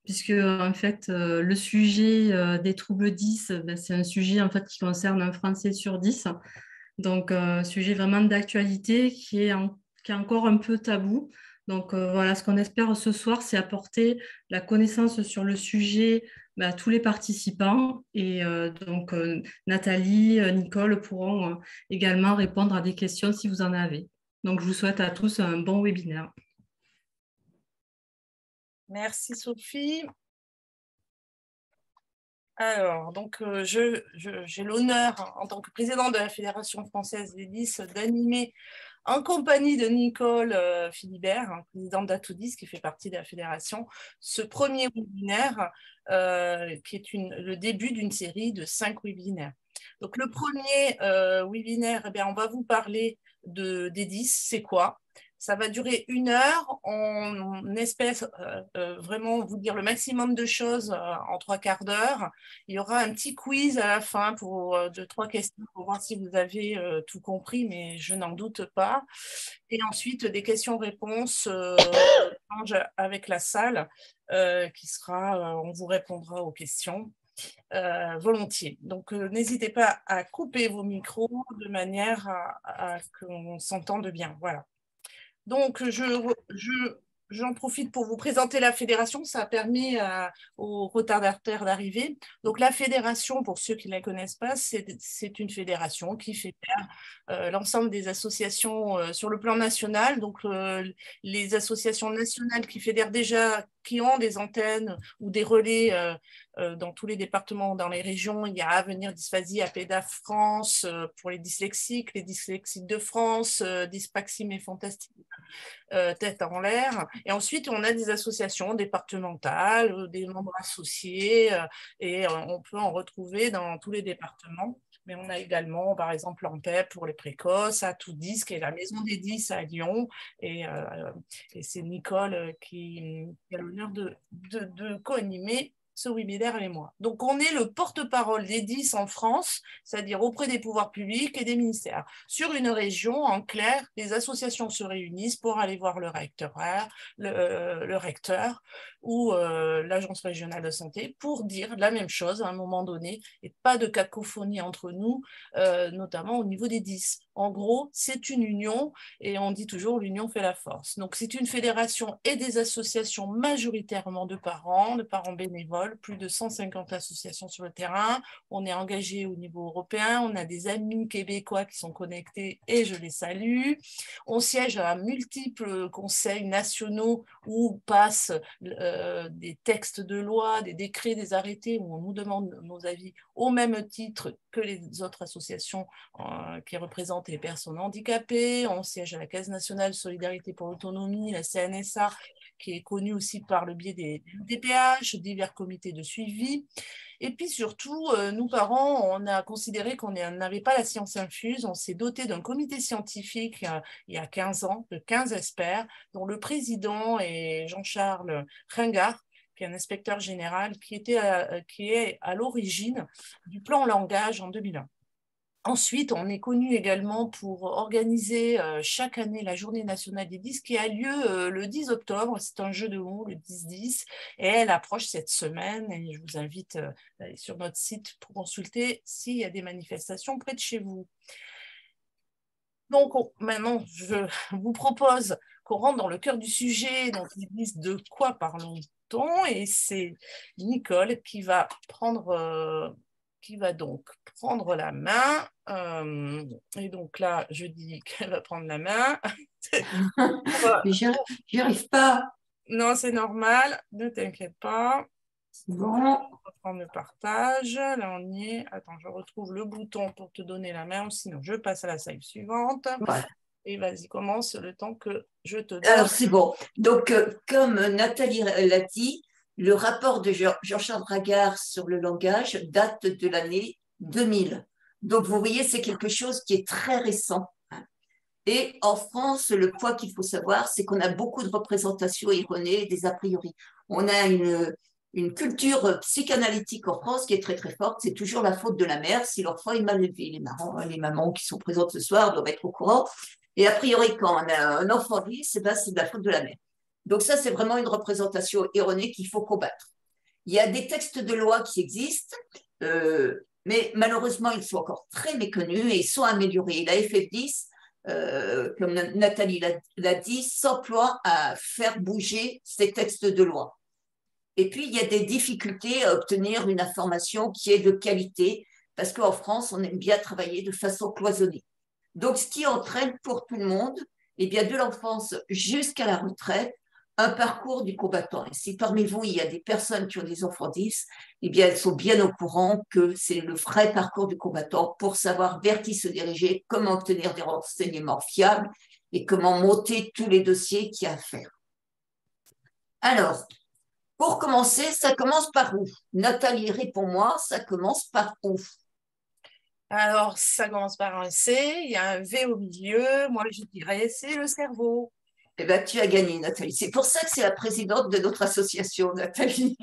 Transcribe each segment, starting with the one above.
puisque en fait, le sujet des troubles 10, ben, c'est un sujet en fait, qui concerne un Français sur 10. Donc, sujet vraiment d'actualité qui est encore un peu tabou. Donc, voilà, ce qu'on espère ce soir, c'est apporter la connaissance sur le sujet ben, à tous les participants. Et donc, Nathalie, Nicole pourront également répondre à des questions si vous en avez. Donc, je vous souhaite à tous un bon webinaire. Merci Sophie. Alors, donc, j'ai l'honneur, en tant que présidente de la Fédération française des 10, d'animer en compagnie de Nicole Philibert, présidente d'Atoudis, qui fait partie de la fédération, ce premier webinaire qui est le début d'une série de 5 webinaires. Donc, le premier webinaire, eh bien, on va vous parler des 10, c'est quoi? Ça va durer 1 heure. On espère vraiment vous dire le maximum de choses en 3/4 d'heure. Il y aura un petit quiz à la fin pour 2-3 questions pour voir si vous avez tout compris, mais je n'en doute pas. Et ensuite, des questions-réponses avec la salle qui sera, on vous répondra aux questions. Volontiers. Donc, n'hésitez pas à couper vos micros de manière à qu'on s'entende bien. Voilà. Donc, j'en profite pour vous présenter la fédération. Ça a permis aux retardataires d'arriver. Donc, la fédération, pour ceux qui ne la connaissent pas, c'est une fédération qui fédère l'ensemble des associations sur le plan national. Donc, les associations nationales qui fédèrent déjà, qui ont des antennes ou des relais dans tous les départements, dans les régions. Il y a Avenir Dysphasie, APEDA France pour les dyslexiques de France, Dyspraxie mais fantastique, tête en l'air. Et ensuite, on a des associations départementales, des membres associés, et on peut en retrouver dans tous les départements. Mais on a également, par exemple, l'AMPEP pour les précoces, Atoudis, qui est la maison des 10 à Lyon. Et c'est Nicole qui a l'honneur de co-animer ce webinaire et moi. Donc, on est le porte-parole des 10 en France, c'est-à-dire auprès des pouvoirs publics et des ministères. Sur une région, en clair, les associations se réunissent pour aller voir le recteur ou l'agence régionale de santé pour dire la même chose à un moment donné et pas de cacophonie entre nous, notamment au niveau des 10. En gros, c'est une union et on dit toujours l'union fait la force. Donc, c'est une fédération et des associations majoritairement de parents bénévoles, plus de 150 associations sur le terrain. On est engagé au niveau européen, on a des amis québécois qui sont connectés et je les salue. On siège à multiples conseils nationaux où passent des textes de loi, des décrets, des arrêtés où on nous demande nos avis au même titre que les autres associations qui représentent les personnes handicapées. On siège à la Caisse nationale de solidarité pour l'autonomie, la CNSA, qui est connue aussi par le biais des DPH, divers comités de suivi. Et puis surtout, nous parents, on a considéré qu'on n'avait pas la science infuse. On s'est doté d'un comité scientifique il y a 15 ans, de 15 experts, dont le président est Jean-Charles Ringard, qui est un inspecteur général, qui est à l'origine du plan langage en 2001. Ensuite, on est connu également pour organiser chaque année la Journée nationale des 10 qui a lieu le 10 octobre. C'est un jeu de mots, le 10-10, et elle approche cette semaine. Et je vous invite à aller sur notre site pour consulter s'il y a des manifestations près de chez vous. Donc, maintenant, je vous propose qu'on rentre dans le cœur du sujet. Donc, ils disent de quoi parlons-t-on? Et c'est Nicole qui va donc prendre la main. Et donc là, je dis qu'elle va prendre la main. Mais j'y arrive pas. Non, c'est normal, ne t'inquiète pas. Bon. On va prendre le partage. Là, on y est. Attends, je retrouve le bouton pour te donner la main. Sinon, je passe à la slide suivante. Voilà. Et vas-y, commence le temps que je te donne. Alors, c'est bon. Donc, comme Nathalie l'a dit, le rapport de Jean-Charles Braggart sur le langage date de l'année 2000. Donc, vous voyez, c'est quelque chose qui est très récent. Et en France, le point qu'il faut savoir, c'est qu'on a beaucoup de représentations erronées, des a priori. On a une culture psychanalytique en France qui est très très forte. C'est toujours la faute de la mère si l'enfant est mal élevé. Les mamans qui sont présentes ce soir doivent être au courant. Et a priori, quand on a un enfant lisse, c'est de la faute de la mère. Donc ça, c'est vraiment une représentation erronée qu'il faut combattre. Il y a des textes de loi qui existent, mais malheureusement, ils sont encore très méconnus et ils sont améliorés. La FF10, comme Nathalie l'a dit, s'emploie à faire bouger ces textes de loi. Et puis, il y a des difficultés à obtenir une information qui est de qualité, parce qu'en France, on aime bien travailler de façon cloisonnée. Donc, ce qui entraîne pour tout le monde, eh bien, de l'enfance jusqu'à la retraite, un parcours du combattant. Et si parmi vous, il y a des personnes qui ont des enfants 10, eh bien, elles sont bien au courant que c'est le vrai parcours du combattant pour savoir vers qui se diriger, comment obtenir des renseignements fiables et comment monter tous les dossiers qu'il y a à faire. Alors, pour commencer, ça commence par où? Nathalie, réponds-moi, ça commence par où? Alors, ça commence par un C, il y a un V au milieu. Moi, je dirais, c'est le cerveau. Eh bien, tu as gagné, Nathalie. C'est pour ça que c'est la présidente de notre association, Nathalie,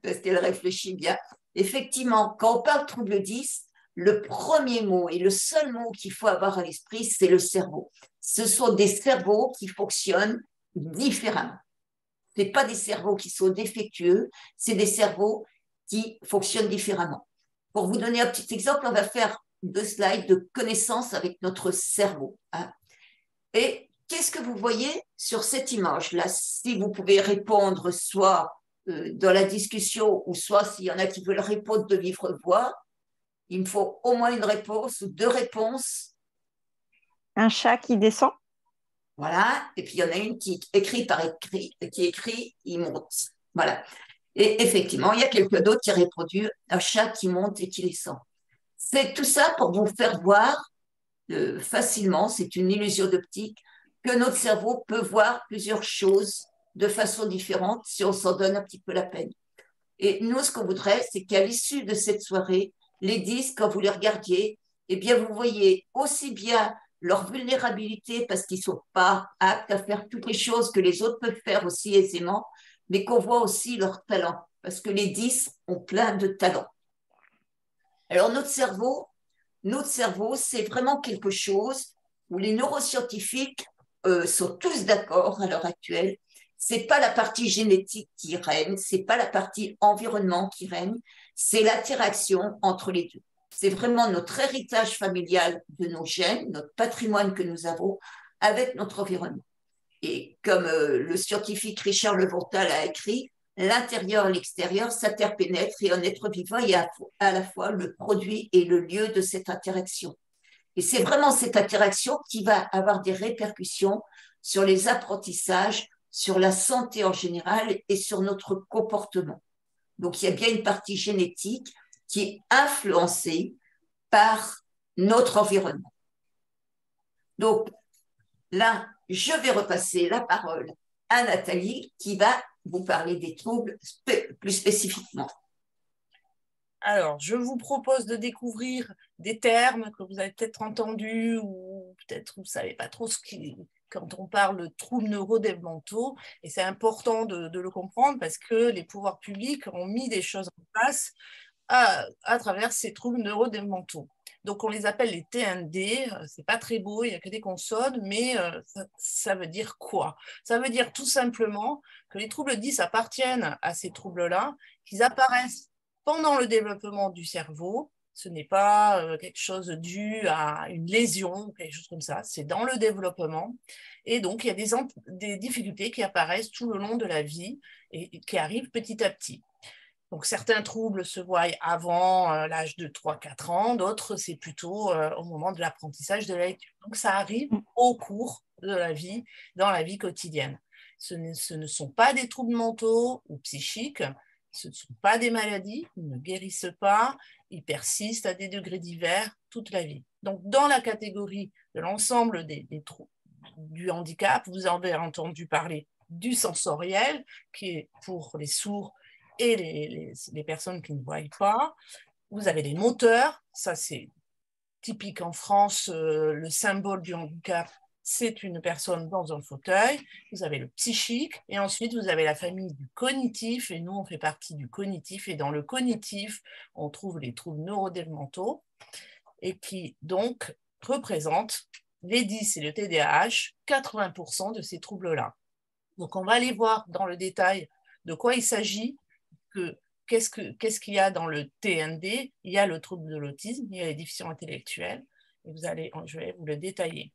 parce qu'elle réfléchit bien. Effectivement, quand on parle trouble 10, le premier mot et le seul mot qu'il faut avoir à l'esprit, c'est le cerveau. Ce sont des cerveaux qui fonctionnent différemment. Ce n'est pas des cerveaux qui sont défectueux, c'est des cerveaux qui fonctionnent différemment. Pour vous donner un petit exemple, on va faire 2 slides de connaissance avec notre cerveau. Et qu'est-ce que vous voyez sur cette image-là? Si vous pouvez répondre soit dans la discussion ou soit s'il y en a qui veulent répondre de vive voix, il me faut au moins une réponse ou 2 réponses. Un chat qui descend. Voilà, et puis il y en a une qui écrit par écrit, qui écrit, il monte. Voilà. Et effectivement, il y a quelqu'un d'autre qui a répondu un chat qui monte et qui descend. C'est tout ça pour vous faire voir facilement, c'est une illusion d'optique, que notre cerveau peut voir plusieurs choses de façon différente si on s'en donne un petit peu la peine. Et nous, ce qu'on voudrait, c'est qu'à l'issue de cette soirée, les 10, quand vous les regardiez, eh bien, vous voyez aussi bien leur vulnérabilité parce qu'ils ne sont pas aptes à faire toutes les choses que les autres peuvent faire aussi aisément, mais qu'on voit aussi leur talent, parce que les 10 ont plein de talents. Alors, notre cerveau, c'est vraiment quelque chose où les neuroscientifiques sont tous d'accord à l'heure actuelle. C'est pas la partie génétique qui règne, c'est pas la partie environnement qui règne, c'est l'interaction entre les deux. C'est vraiment notre héritage familial de nos gènes, notre patrimoine que nous avons avec notre environnement. Et comme le scientifique Richard Leventhal a écrit, l'intérieur et l'extérieur s'interpénètrent et un être vivant est à la fois le produit et le lieu de cette interaction. Et c'est vraiment cette interaction qui va avoir des répercussions sur les apprentissages, sur la santé en général et sur notre comportement. Donc, il y a bien une partie génétique qui est influencée par notre environnement. Donc, là, je vais repasser la parole à Nathalie qui va vous parler des troubles plus spécifiquement. Alors, je vous propose de découvrir des termes que vous avez peut-être entendus ou peut-être vous ne savez pas trop quand on parle de troubles neurodéveloppementaux. Et c'est important de le comprendre parce que les pouvoirs publics ont mis des choses en place à travers ces troubles neurodéveloppementaux. Donc, on les appelle les TND. C'est pas très beau, il n'y a que des consonnes, mais ça veut dire quoi? Ça veut dire tout simplement que les troubles 10 appartiennent à ces troubles-là, qu'ils apparaissent pendant le développement du cerveau. Ce n'est pas quelque chose dû à une lésion, quelque chose comme ça. C'est dans le développement. Et donc, il y a des difficultés qui apparaissent tout le long de la vie et qui arrivent petit à petit. Donc, certains troubles se voient avant l'âge de 3-4 ans, d'autres, c'est plutôt au moment de l'apprentissage de la lecture. Donc, ça arrive au cours de la vie, dans la vie quotidienne. Ce ne sont pas des troubles mentaux ou psychiques, ce ne sont pas des maladies, ils ne guérissent pas, ils persistent à des degrés divers toute la vie. Donc, dans la catégorie de l'ensemble des troubles du handicap, vous avez entendu parler du sensoriel, qui est pour les sourds et les personnes qui ne voient pas. Vous avez les moteurs, ça c'est typique en France, le symbole du handicap, c'est une personne dans un fauteuil. Vous avez le psychique et ensuite vous avez la famille du cognitif et nous on fait partie du cognitif et dans le cognitif on trouve les troubles neurodéveloppementaux et qui donc représentent les 10 et le TDAH, 80% de ces troubles-là. Donc, on va aller voir dans le détail de quoi il s'agit, qu'est-ce qu'il y a dans le TND. Il y a le trouble de l'autisme, il y a les déficiences intellectuelles, et je vais vous le détailler.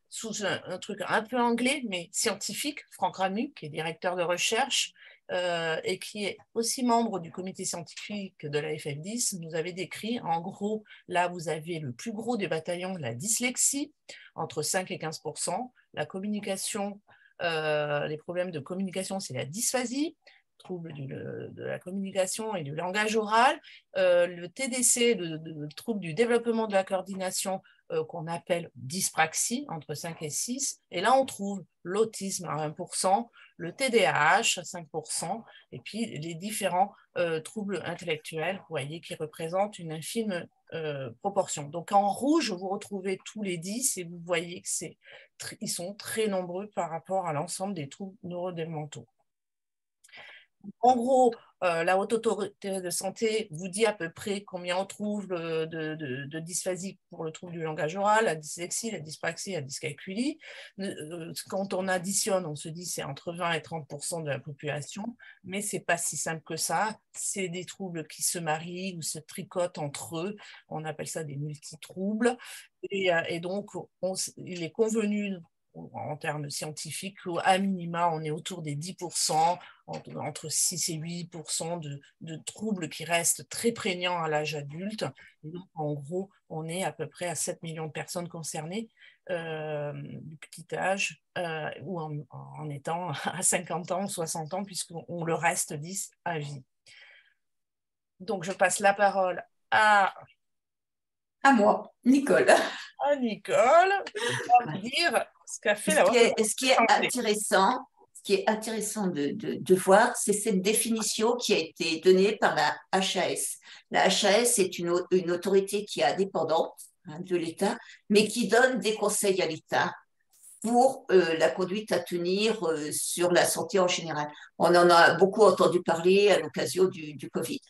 Sous un truc un peu anglais, mais scientifique, Franck Ramu, qui est directeur de recherche et qui est aussi membre du comité scientifique de la FF10, nous avait décrit, en gros, là, vous avez le plus gros des bataillons, la dyslexie, entre 5 et 15%, la communication, les problèmes de communication, c'est la dysphasie, trouble de la communication et du langage oral, le TDC, le trouble du développement de la coordination, qu'on appelle dyspraxie, entre 5 et 6. Et là, on trouve l'autisme à 1%, le TDAH à 5%, et puis les différents troubles intellectuels, vous voyez, qui représentent une infime proportion. Donc, en rouge, vous retrouvez tous les 10 et vous voyez qu'ils sont très nombreux par rapport à l'ensemble des troubles neurodéveloppementaux. En gros, la Haute Autorité de Santé vous dit à peu près combien on trouve de dysphasie pour le trouble du langage oral, la dyslexie, la dyspraxie, la dyscalculie. Quand on additionne, on se dit c'est entre 20 et 30% de la population, mais ce n'est pas si simple que ça. C'est des troubles qui se marient ou se tricotent entre eux. On appelle ça des multitroubles. Et donc, il est convenu en termes scientifiques, à minima, on est autour des 10%, entre 6 et 8% de troubles qui restent très prégnants à l'âge adulte. Et donc, en gros, on est à peu près à 7 millions de personnes concernées du petit âge ou en étant à 50 ans, 60 ans, puisqu'on le reste 10 à vie. Donc, je passe la parole à moi, Nicole. À Nicole, on va dire ce qu'a fait la Ce qui est intéressant de voir, c'est cette définition qui a été donnée par la HAS. La HAS est une autorité qui est indépendante de l'État, mais qui donne des conseils à l'État pour la conduite à tenir sur la santé en général. On en a beaucoup entendu parler à l'occasion du Covid.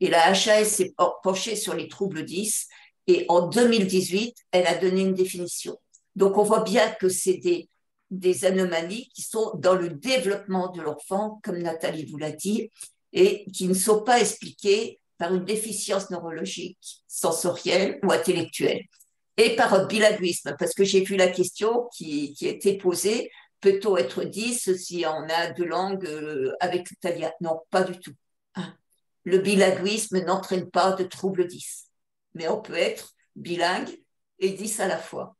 Et la HAS s'est penchée sur les troubles 10 et en 2018, elle a donné une définition. Donc, on voit bien que c'est des anomalies qui sont dans le développement de l'enfant, comme Nathalie vous l'a dit, et qui ne sont pas expliquées par une déficience neurologique, sensorielle ou intellectuelle. Et par bilinguisme, parce que j'ai vu la question qui a été posée, peut-on être 10 si on a deux langues avec l'italien? Non, pas du tout. Le bilinguisme n'entraîne pas de trouble 10. Mais on peut être bilingue et 10 à la fois.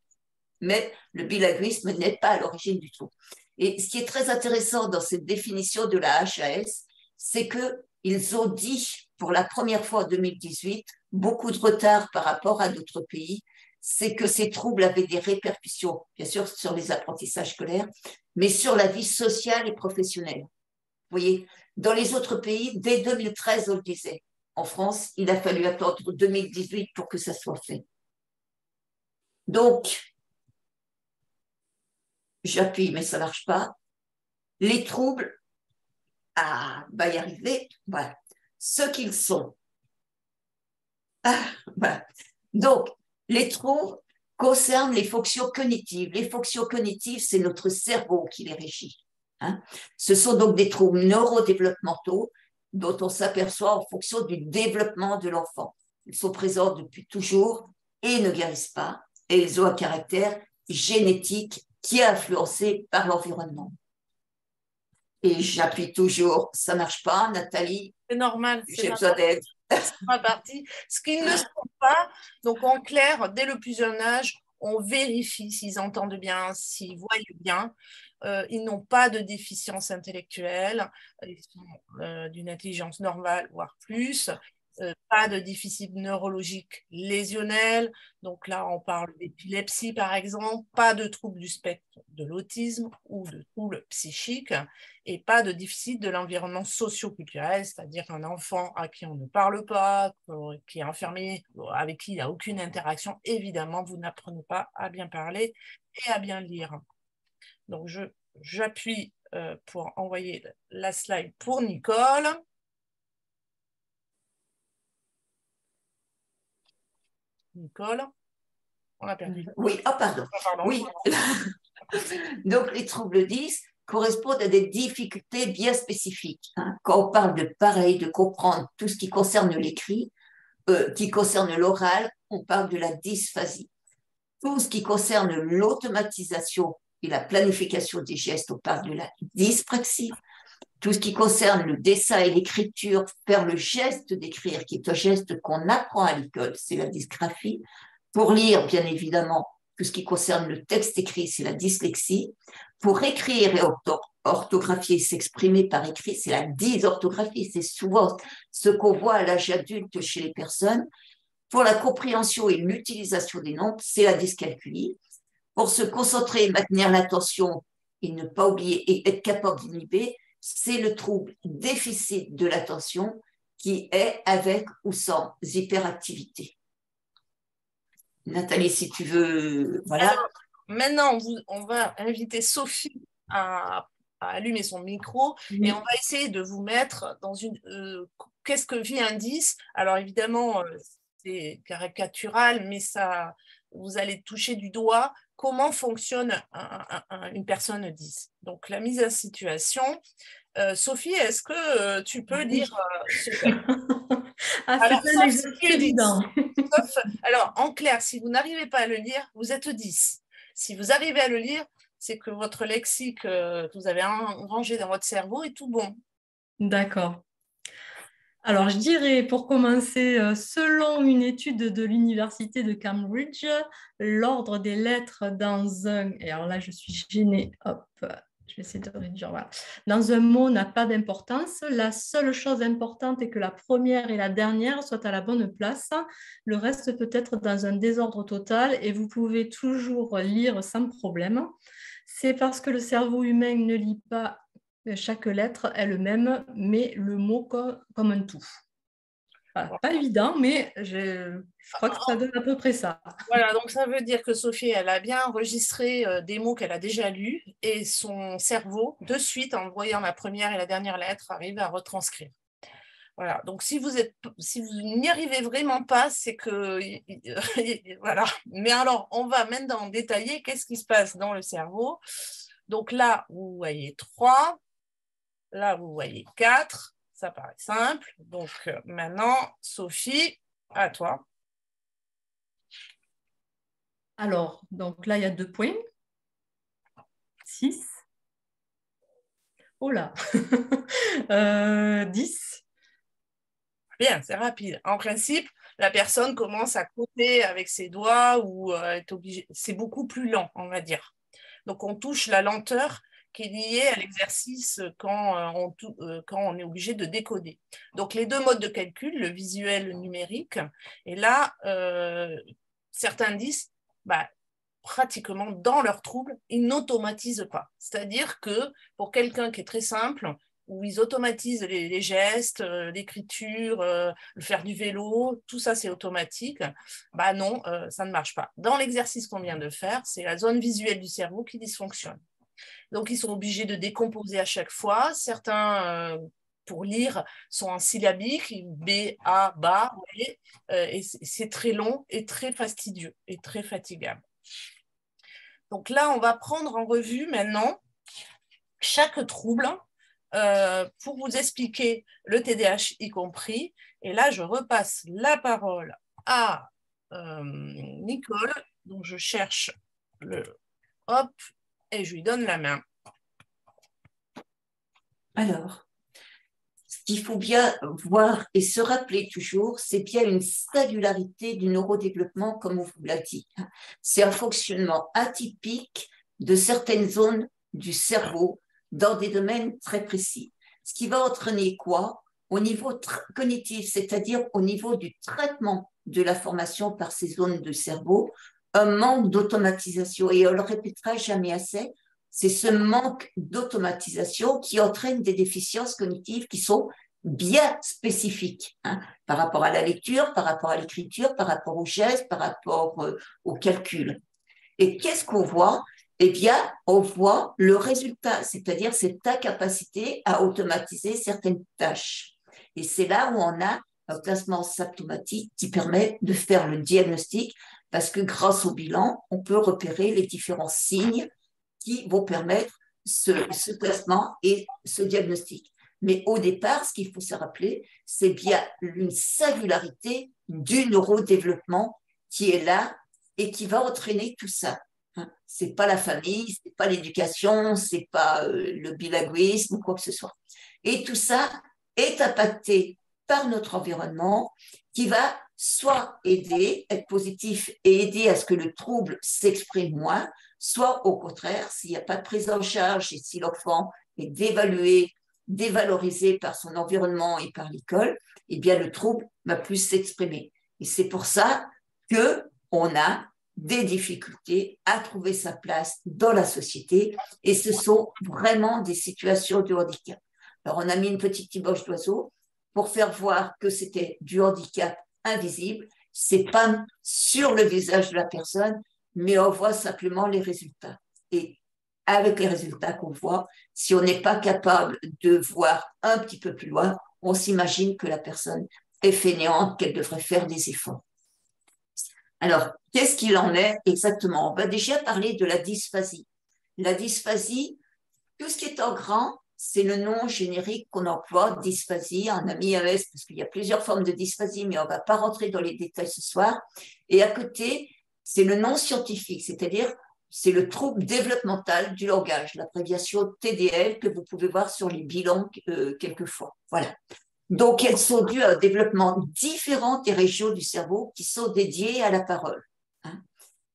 Mais le bilinguisme n'est pas à l'origine du trouble. Et ce qui est très intéressant dans cette définition de la HAS, c'est qu'ils ont dit, pour la première fois en 2018, beaucoup de retard par rapport à d'autres pays, c'est que ces troubles avaient des répercussions, bien sûr, sur les apprentissages scolaires, mais sur la vie sociale et professionnelle. Vous voyez, dans les autres pays, dès 2013, on le disait. En France, il a fallu attendre 2018 pour que ça soit fait. Donc, j'appuie, mais ça ne marche pas. Les troubles, va y arriver, voilà. Ce qu'ils sont. Voilà. Donc, les troubles concernent les fonctions cognitives. Les fonctions cognitives, c'est notre cerveau qui les régit. Ce sont donc des troubles neurodéveloppementaux dont on s'aperçoit en fonction du développement de l'enfant. Ils sont présents depuis toujours et ne guérissent pas. Et ils ont un caractère génétique qui est influencé par l'environnement. Et j'appuie toujours, ça ne marche pas, Nathalie. C'est normal. J'ai besoin d'aide. C'est ma partie. Ce qu'ils ne sont pas, donc en clair, dès le plus jeune âge, on vérifie s'ils entendent bien, s'ils voient bien. Ils n'ont pas de déficience intellectuelle, ils sont d'une intelligence normale, voire plus. Pas de déficit neurologique lésionnel, donc là on parle d'épilepsie par exemple, pas de troubles du spectre de l'autisme ou de troubles psychiques, et pas de déficit de l'environnement socio-culturel, c'est-à-dire un enfant à qui on ne parle pas, qui est enfermé, avec qui il n'y a aucune interaction, évidemment vous n'apprenez pas à bien parler et à bien lire. Donc j'appuie pour envoyer la slide pour Nicole. Nicole, on a perdu. Oui, pardon. Oui. Donc, les troubles 10 correspondent à des difficultés bien spécifiques. Quand on parle de pareil, de comprendre tout ce qui concerne l'écrit, qui concerne l'oral, on parle de la dysphasie. Tout ce qui concerne l'automatisation et la planification des gestes, on parle de la dyspraxie. Tout ce qui concerne le dessin et l'écriture, faire le geste d'écrire, qui est un geste qu'on apprend à l'école, c'est la dysgraphie. Pour lire, bien évidemment, tout ce qui concerne le texte écrit, c'est la dyslexie. Pour écrire et orthographier, s'exprimer par écrit, c'est la dysorthographie. C'est souvent ce qu'on voit à l'âge adulte chez les personnes. Pour la compréhension et l'utilisation des nombres, c'est la dyscalculie. Pour se concentrer et maintenir l'attention et ne pas oublier et être capable d'inhiber, c'est le trouble déficit de l'attention qui est avec ou sans hyperactivité. Nathalie, si tu veux, voilà. Alors, maintenant, on va inviter Sophie à allumer son micro et on va essayer de vous mettre dans une... qu'est-ce que vit un 10? Alors évidemment, c'est caricatural, mais ça, vous allez toucher du doigt comment fonctionne une personne 10. Donc la mise en situation. Sophie, est-ce que tu peux lire alors, c'est un exercice évident. Alors, en clair, si vous n'arrivez pas à le lire, vous êtes 10. Si vous arrivez à le lire, c'est que votre lexique que vous avez rangé dans votre cerveau est tout bon. D'accord. Alors, je dirais, pour commencer, selon une étude de l'université de Cambridge, l'ordre des lettres dans un... Et alors là, je suis gênée. Hop, je vais essayer de réduire. Voilà. Dans un mot n'a pas d'importance. La seule chose importante est que la première et la dernière soient à la bonne place. Le reste peut être dans un désordre total et vous pouvez toujours lire sans problème. C'est parce que le cerveau humain ne lit pas chaque lettre elle-même, mais le mot comme un tout. Voilà, pas évident, mais je crois que ça donne à peu près ça. Voilà, donc ça veut dire que Sophie, elle a bien enregistré des mots qu'elle a déjà lus et son cerveau, de suite, en voyant la première et la dernière lettre, arrive à retranscrire. Voilà, donc si vous n'y arrivez vraiment pas, c'est que... voilà. Mais alors, on va maintenant détailler qu'est-ce qui se passe dans le cerveau. Donc là, vous voyez 3. Là, vous voyez 4, ça paraît simple. Donc, maintenant, Sophie, à toi. Alors, donc là, il y a 2 points. 6. Oh là 10. Bien, c'est rapide. En principe, la personne commence à coder avec ses doigts ou est obligée. C'est beaucoup plus lent, on va dire. Donc, on touche la lenteur qui est liée à l'exercice quand on est obligé de décoder. Donc, les 2 modes de calcul, le visuel, le numérique, et là, certains disent, pratiquement dans leur trouble, ils n'automatisent pas. C'est-à-dire que pour quelqu'un qui est très simple, où ils automatisent les gestes, l'écriture, le faire du vélo, tout ça c'est automatique, non, ça ne marche pas. Dans l'exercice qu'on vient de faire, c'est la zone visuelle du cerveau qui dysfonctionne. Donc, ils sont obligés de décomposer à chaque fois. Certains, pour lire, sont en syllabique, B, A, BA, et c'est très long et très fastidieux et très fatigable. Donc là, on va prendre en revue maintenant chaque trouble pour vous expliquer le TDAH y compris. Et là, je repasse la parole à Nicole, dont je cherche le... Hop, et je lui donne la main. Alors, ce qu'il faut bien voir et se rappeler toujours, c'est bien une singularité du neurodéveloppement, comme on vous l'a dit. C'est un fonctionnement atypique de certaines zones du cerveau dans des domaines très précis. Ce qui va entraîner quoi? Au niveau cognitif, c'est-à-dire au niveau du traitement de l'information par ces zones de cerveau, un manque d'automatisation. Et on le répétera jamais assez, c'est ce manque d'automatisation qui entraîne des déficiences cognitives qui sont bien spécifiques par rapport à la lecture, par rapport à l'écriture, par rapport aux gestes, par rapport au calcul. Et qu'est-ce qu'on voit? Eh bien, on voit le résultat, c'est-à-dire cette incapacité à automatiser certaines tâches. Et c'est là où on a un classement symptomatique qui permet de faire le diagnostic, parce que grâce au bilan, on peut repérer les différents signes qui vont permettre ce classement et ce diagnostic. Mais au départ, ce qu'il faut se rappeler, c'est bien une singularité du neurodéveloppement qui est là et qui va entraîner tout ça. C'est pas la famille, c'est pas l'éducation, c'est pas le bilinguisme ou quoi que ce soit. Et tout ça est impacté par notre environnement qui va soit aider, être positif et aider à ce que le trouble s'exprime moins, soit au contraire, s'il n'y a pas de prise en charge et si l'enfant est dévalué, dévalorisé par son environnement et par l'école, eh bien le trouble va plus s'exprimer. Et c'est pour ça qu'on a des difficultés à trouver sa place dans la société et ce sont vraiment des situations de handicap. Alors on a mis une petite ébauche d'oiseau pour faire voir que c'était du handicap invisible, c'est pas sur le visage de la personne, mais on voit simplement les résultats. Et avec les résultats qu'on voit, si on n'est pas capable de voir un petit peu plus loin, on s'imagine que la personne est fainéante, qu'elle devrait faire des efforts. Alors, qu'est-ce qu'il en est exactement? On va déjà parler de la dysphasie. La dysphasie, tout ce qui est en grand, c'est le nom générique qu'on emploie, dysphasie, on a mis un S parce qu'il y a plusieurs formes de dysphasie, mais on ne va pas rentrer dans les détails ce soir. Et à côté, c'est le nom scientifique, c'est-à-dire c'est le trouble développemental du langage, l'abréviation TDL que vous pouvez voir sur les bilans quelquefois. Voilà. Donc, elles sont dues à un développement différent des régions du cerveau qui sont dédiées à la parole.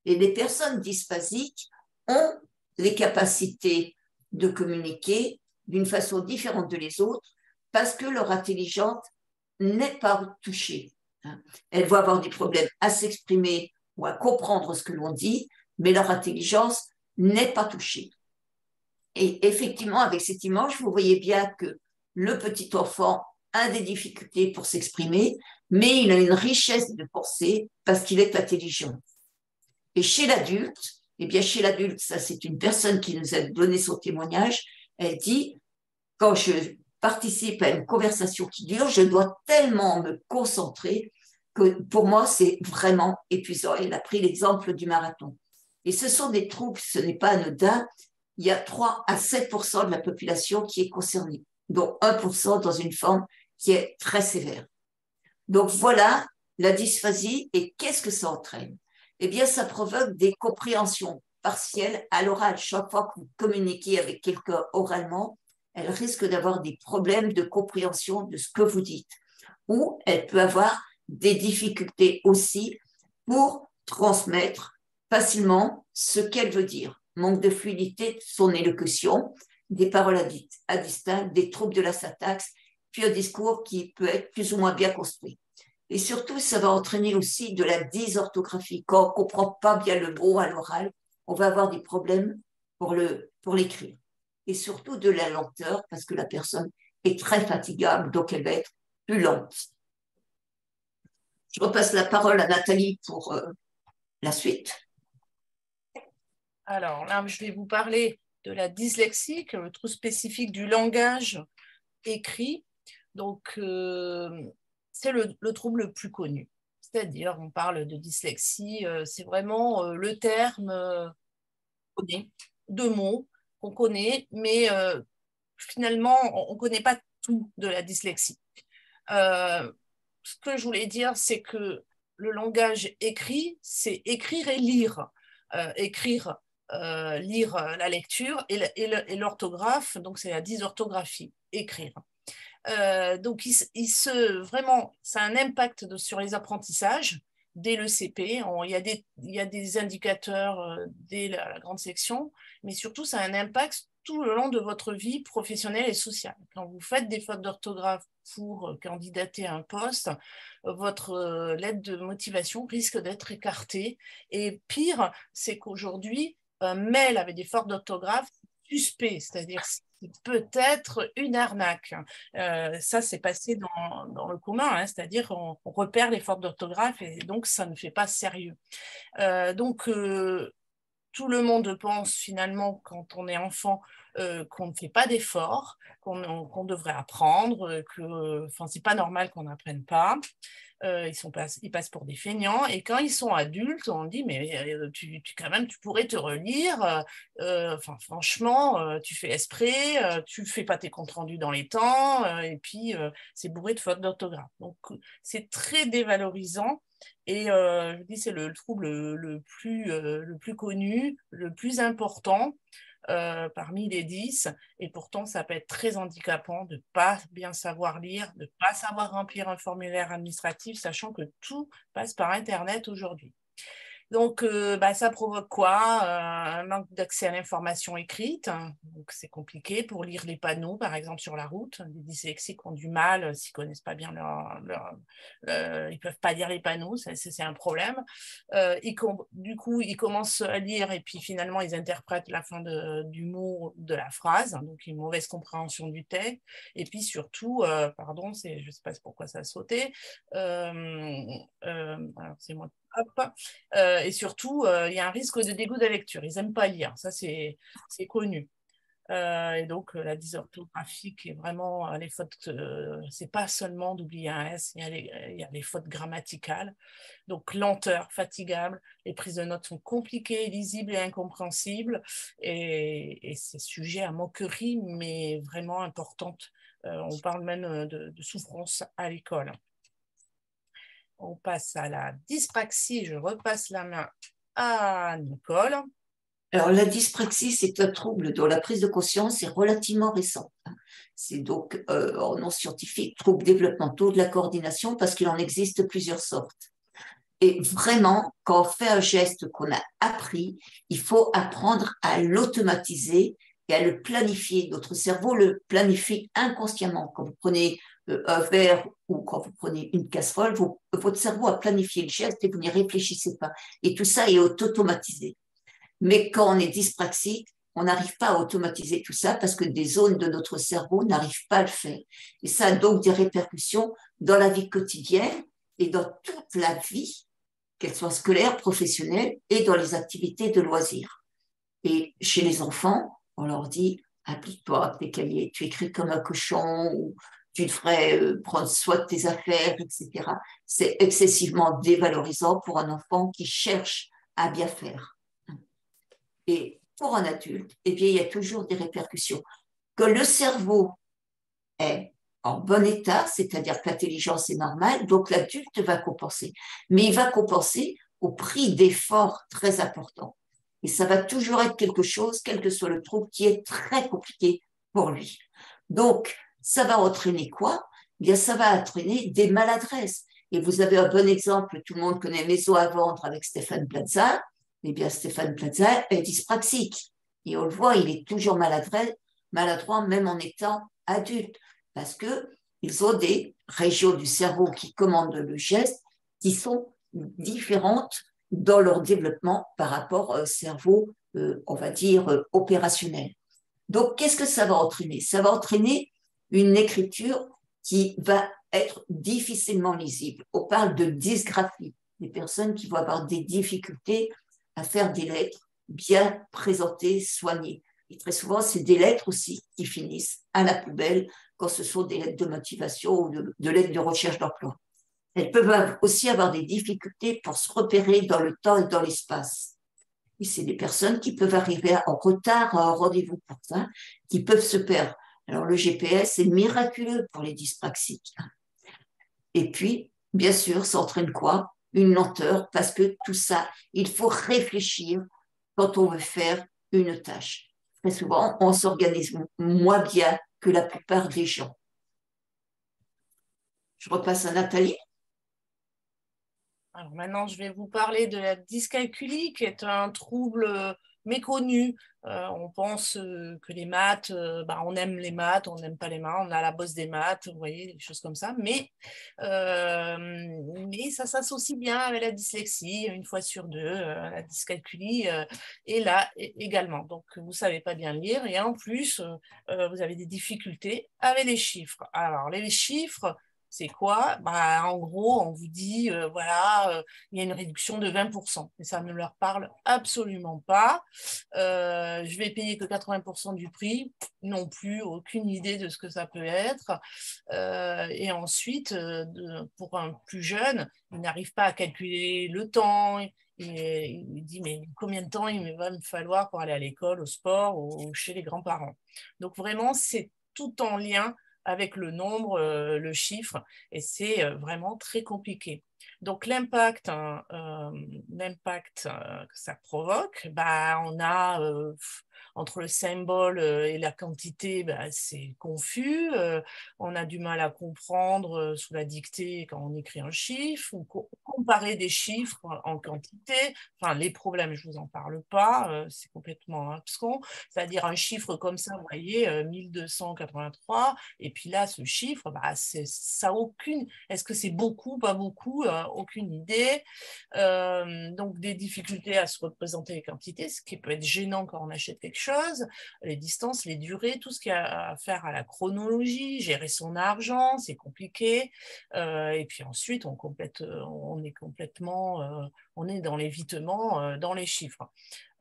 Et les personnes dysphasiques ont les capacités de communiquer d'une façon différente de les autres parce que leur intelligence n'est pas touchée. Elles vont avoir des problèmes à s'exprimer ou à comprendre ce que l'on dit, mais leur intelligence n'est pas touchée. Et effectivement, avec cette image, vous voyez bien que le petit enfant a des difficultés pour s'exprimer, mais il a une richesse de pensée parce qu'il est intelligent. Et chez l'adulte, eh bien chez l'adulte, ça c'est une personne qui nous a donné son témoignage, elle dit, quand je participe à une conversation qui dure, je dois tellement me concentrer que pour moi c'est vraiment épuisant. Elle a pris l'exemple du marathon. Et ce sont des troubles, ce n'est pas anodin, il y a 3 à 7% de la population qui est concernée, dont 1% dans une forme qui est très sévère. Donc voilà la dysphasie et qu'est-ce que ça entraîne? Eh bien, ça provoque des compréhensions partielles à l'oral. Chaque fois que vous communiquez avec quelqu'un oralement, elle risque d'avoir des problèmes de compréhension de ce que vous dites. Ou elle peut avoir des difficultés aussi pour transmettre facilement ce qu'elle veut dire. Manque de fluidité de son élocution, des paroles à distinct, des troubles de la syntaxe, puis un discours qui peut être plus ou moins bien construit. Et surtout, ça va entraîner aussi de la dysorthographie. Quand on ne comprend pas bien le mot à l'oral, on va avoir des problèmes pour l'écrire. Et surtout de la lenteur, parce que la personne est très fatigable, donc elle va être plus lente. Je repasse la parole à Nathalie pour la suite. Alors là, je vais vous parler de la dyslexie, le trouble spécifique du langage écrit. Donc, c'est le trouble le plus connu. C'est-à-dire, on parle de dyslexie, c'est vraiment le terme de mots qu'on connaît, mais finalement, on ne connaît pas tout de la dyslexie. Ce que je voulais dire, c'est que le langage écrit, c'est écrire et lire. Lire la lecture et l'orthographe, donc c'est la dysorthographie, écrire. Donc, vraiment, ça a un impact sur les apprentissages dès le CP. Il y a des indicateurs dès la grande section, mais surtout, ça a un impact tout le long de votre vie professionnelle et sociale. Quand vous faites des fautes d'orthographe pour candidater à un poste, votre lettre de motivation risque d'être écartée. Et pire, c'est qu'aujourd'hui, un mail avec des fautes d'orthographe suspect, c'est-à-dire peut-être une arnaque. Ça, c'est passé dans le commun, hein, c'est-à-dire on repère les fautes d'orthographe et donc ça ne fait pas sérieux. Donc, tout le monde pense finalement, quand on est enfant, qu'on ne fait pas d'efforts, qu'on devrait apprendre, que c'est pas normal qu'on n'apprenne pas. Ils passent pour des feignants, et quand ils sont adultes, on dit mais quand même tu pourrais te relire, franchement tu fais esprit, tu fais pas tes comptes rendus dans les temps, et puis c'est bourré de fautes d'orthographe. Donc c'est très dévalorisant, et je dis c'est le trouble le plus connu, le plus important parmi les 10, et pourtant ça peut être très handicapant de ne pas bien savoir lire, de ne pas savoir remplir un formulaire administratif, sachant que tout passe par Internet aujourd'hui. Donc, ça provoque quoi? Un manque d'accès à l'information écrite. Donc, c'est compliqué pour lire les panneaux, par exemple, sur la route. Les dyslexiques ont du mal, s'ils ne connaissent pas bien ils ne peuvent pas lire les panneaux, c'est un problème. Du coup, ils commencent à lire, et puis finalement, ils interprètent la fin du mot de la phrase, donc une mauvaise compréhension du texte. Et puis surtout, je ne sais pas pourquoi ça a sauté, alors c'est moi. Hop. Et surtout, il y a un risque de dégoût de la lecture. Ils n'aiment pas lire, ça c'est connu. Et donc, la dysorthographie est vraiment les fautes, c'est pas seulement d'oublier un S, il y a les fautes grammaticales. Donc, lenteur, fatigable, les prises de notes sont compliquées, lisibles et incompréhensibles, et c'est sujet à moquerie, mais vraiment importante. On parle même de souffrance à l'école. On passe à la dyspraxie. Je repasse la main à Nicole. Alors, la dyspraxie, c'est un trouble dont la prise de conscience est relativement récente. C'est donc, en nom scientifique, troubles développementaux de la coordination, parce qu'il en existe plusieurs sortes. Et vraiment, quand on fait un geste qu'on a appris, il faut apprendre à l'automatiser et à le planifier. Notre cerveau le planifie inconsciemment. Quand vous prenez un verre ou quand vous prenez une casserole, votre cerveau a planifié le geste et vous n'y réfléchissez pas. Et tout ça est automatisé. Mais quand on est dyspraxique, on n'arrive pas à automatiser tout ça parce que des zones de notre cerveau n'arrivent pas à le faire. Et ça a donc des répercussions dans la vie quotidienne et dans toute la vie, qu'elle soit scolaire, professionnelle, et dans les activités de loisirs. Et chez les enfants, on leur dit, applique-toi à tes cahiers, tu écris comme un cochon, ou tu devrais prendre soin de tes affaires, etc. C'est excessivement dévalorisant pour un enfant qui cherche à bien faire. Et pour un adulte, eh bien, il y a toujours des répercussions. Que le cerveau est en bon état, c'est-à-dire que l'intelligence est normale, donc l'adulte va compenser. Mais il va compenser au prix d'efforts très importants. Et ça va toujours être quelque chose, quel que soit le trouble, qui est très compliqué pour lui. Donc, ça va entraîner quoi? Eh bien, ça va entraîner des maladresses. Et vous avez un bon exemple, tout le monde connaît Maison à vendre avec Stéphane Plaza. Eh bien, Stéphane Plaza est dyspraxique. Et on le voit, il est toujours maladroit même en étant adulte, parce qu'ils ont des régions du cerveau qui commandent le geste qui sont différentes dans leur développement par rapport au cerveau, on va dire, opérationnel. Donc, qu'est-ce que ça va entraîner? Ça va entraîner une écriture qui va être difficilement lisible. On parle de dysgraphie, des personnes qui vont avoir des difficultés à faire des lettres bien présentées, soignées. Et très souvent, c'est des lettres aussi qui finissent à la poubelle quand ce sont des lettres de motivation ou de lettres de recherche d'emploi. Elles peuvent aussi avoir des difficultés pour se repérer dans le temps et dans l'espace. Et c'est des personnes qui peuvent arriver en retard à un rendez-vous pourtant, qui peuvent se perdre. Alors, le GPS est miraculeux pour les dyspraxiques. Et puis, bien sûr, ça entraîne quoi? Une lenteur, parce que tout ça, il faut réfléchir quand on veut faire une tâche. Très souvent, on s'organise moins bien que la plupart des gens. Je repasse à Nathalie. Alors maintenant, je vais vous parler de la dyscalculie, qui est un trouble méconnu. On pense que les maths, on aime les maths, on n'aime pas les maths, on a la bosse des maths, vous voyez, des choses comme ça. Mais ça s'associe bien avec la dyslexie, une fois sur deux. La dyscalculie est là également. Donc, vous ne savez pas bien lire et en plus, vous avez des difficultés avec les chiffres. Alors, les chiffres, C'est quoi? Bah, en gros, on vous dit, voilà, il y a une réduction de 20%. Et ça ne leur parle absolument pas. Je vais payer que 80% du prix. Non plus, aucune idée de ce que ça peut être. Et ensuite, pour un plus jeune, il n'arrive pas à calculer le temps. Et il dit, mais combien de temps il va me falloir pour aller à l'école, au sport ou chez les grands-parents? Donc vraiment, c'est tout en lien avec le nombre, le chiffre, et c'est vraiment très compliqué. Donc l'impact que ça provoque, bah, on a entre le symbole et la quantité, bah, c'est confus, on a du mal à comprendre sous la dictée quand on écrit un chiffre, ou comparer des chiffres en quantité, enfin les problèmes, je ne vous en parle pas, c'est complètement abscon, c'est-à-dire un chiffre comme ça, vous voyez, 1283, et puis là, ce chiffre, bah, ça aucune, est-ce que c'est beaucoup, pas beaucoup, aucune idée. Donc des difficultés à se représenter les quantités, ce qui peut être gênant quand on achète quelque chose, les distances, les durées, tout ce qui a à faire à la chronologie, gérer son argent, c'est compliqué. Et puis ensuite, on est complètement, on est dans l'évitement, dans les chiffres.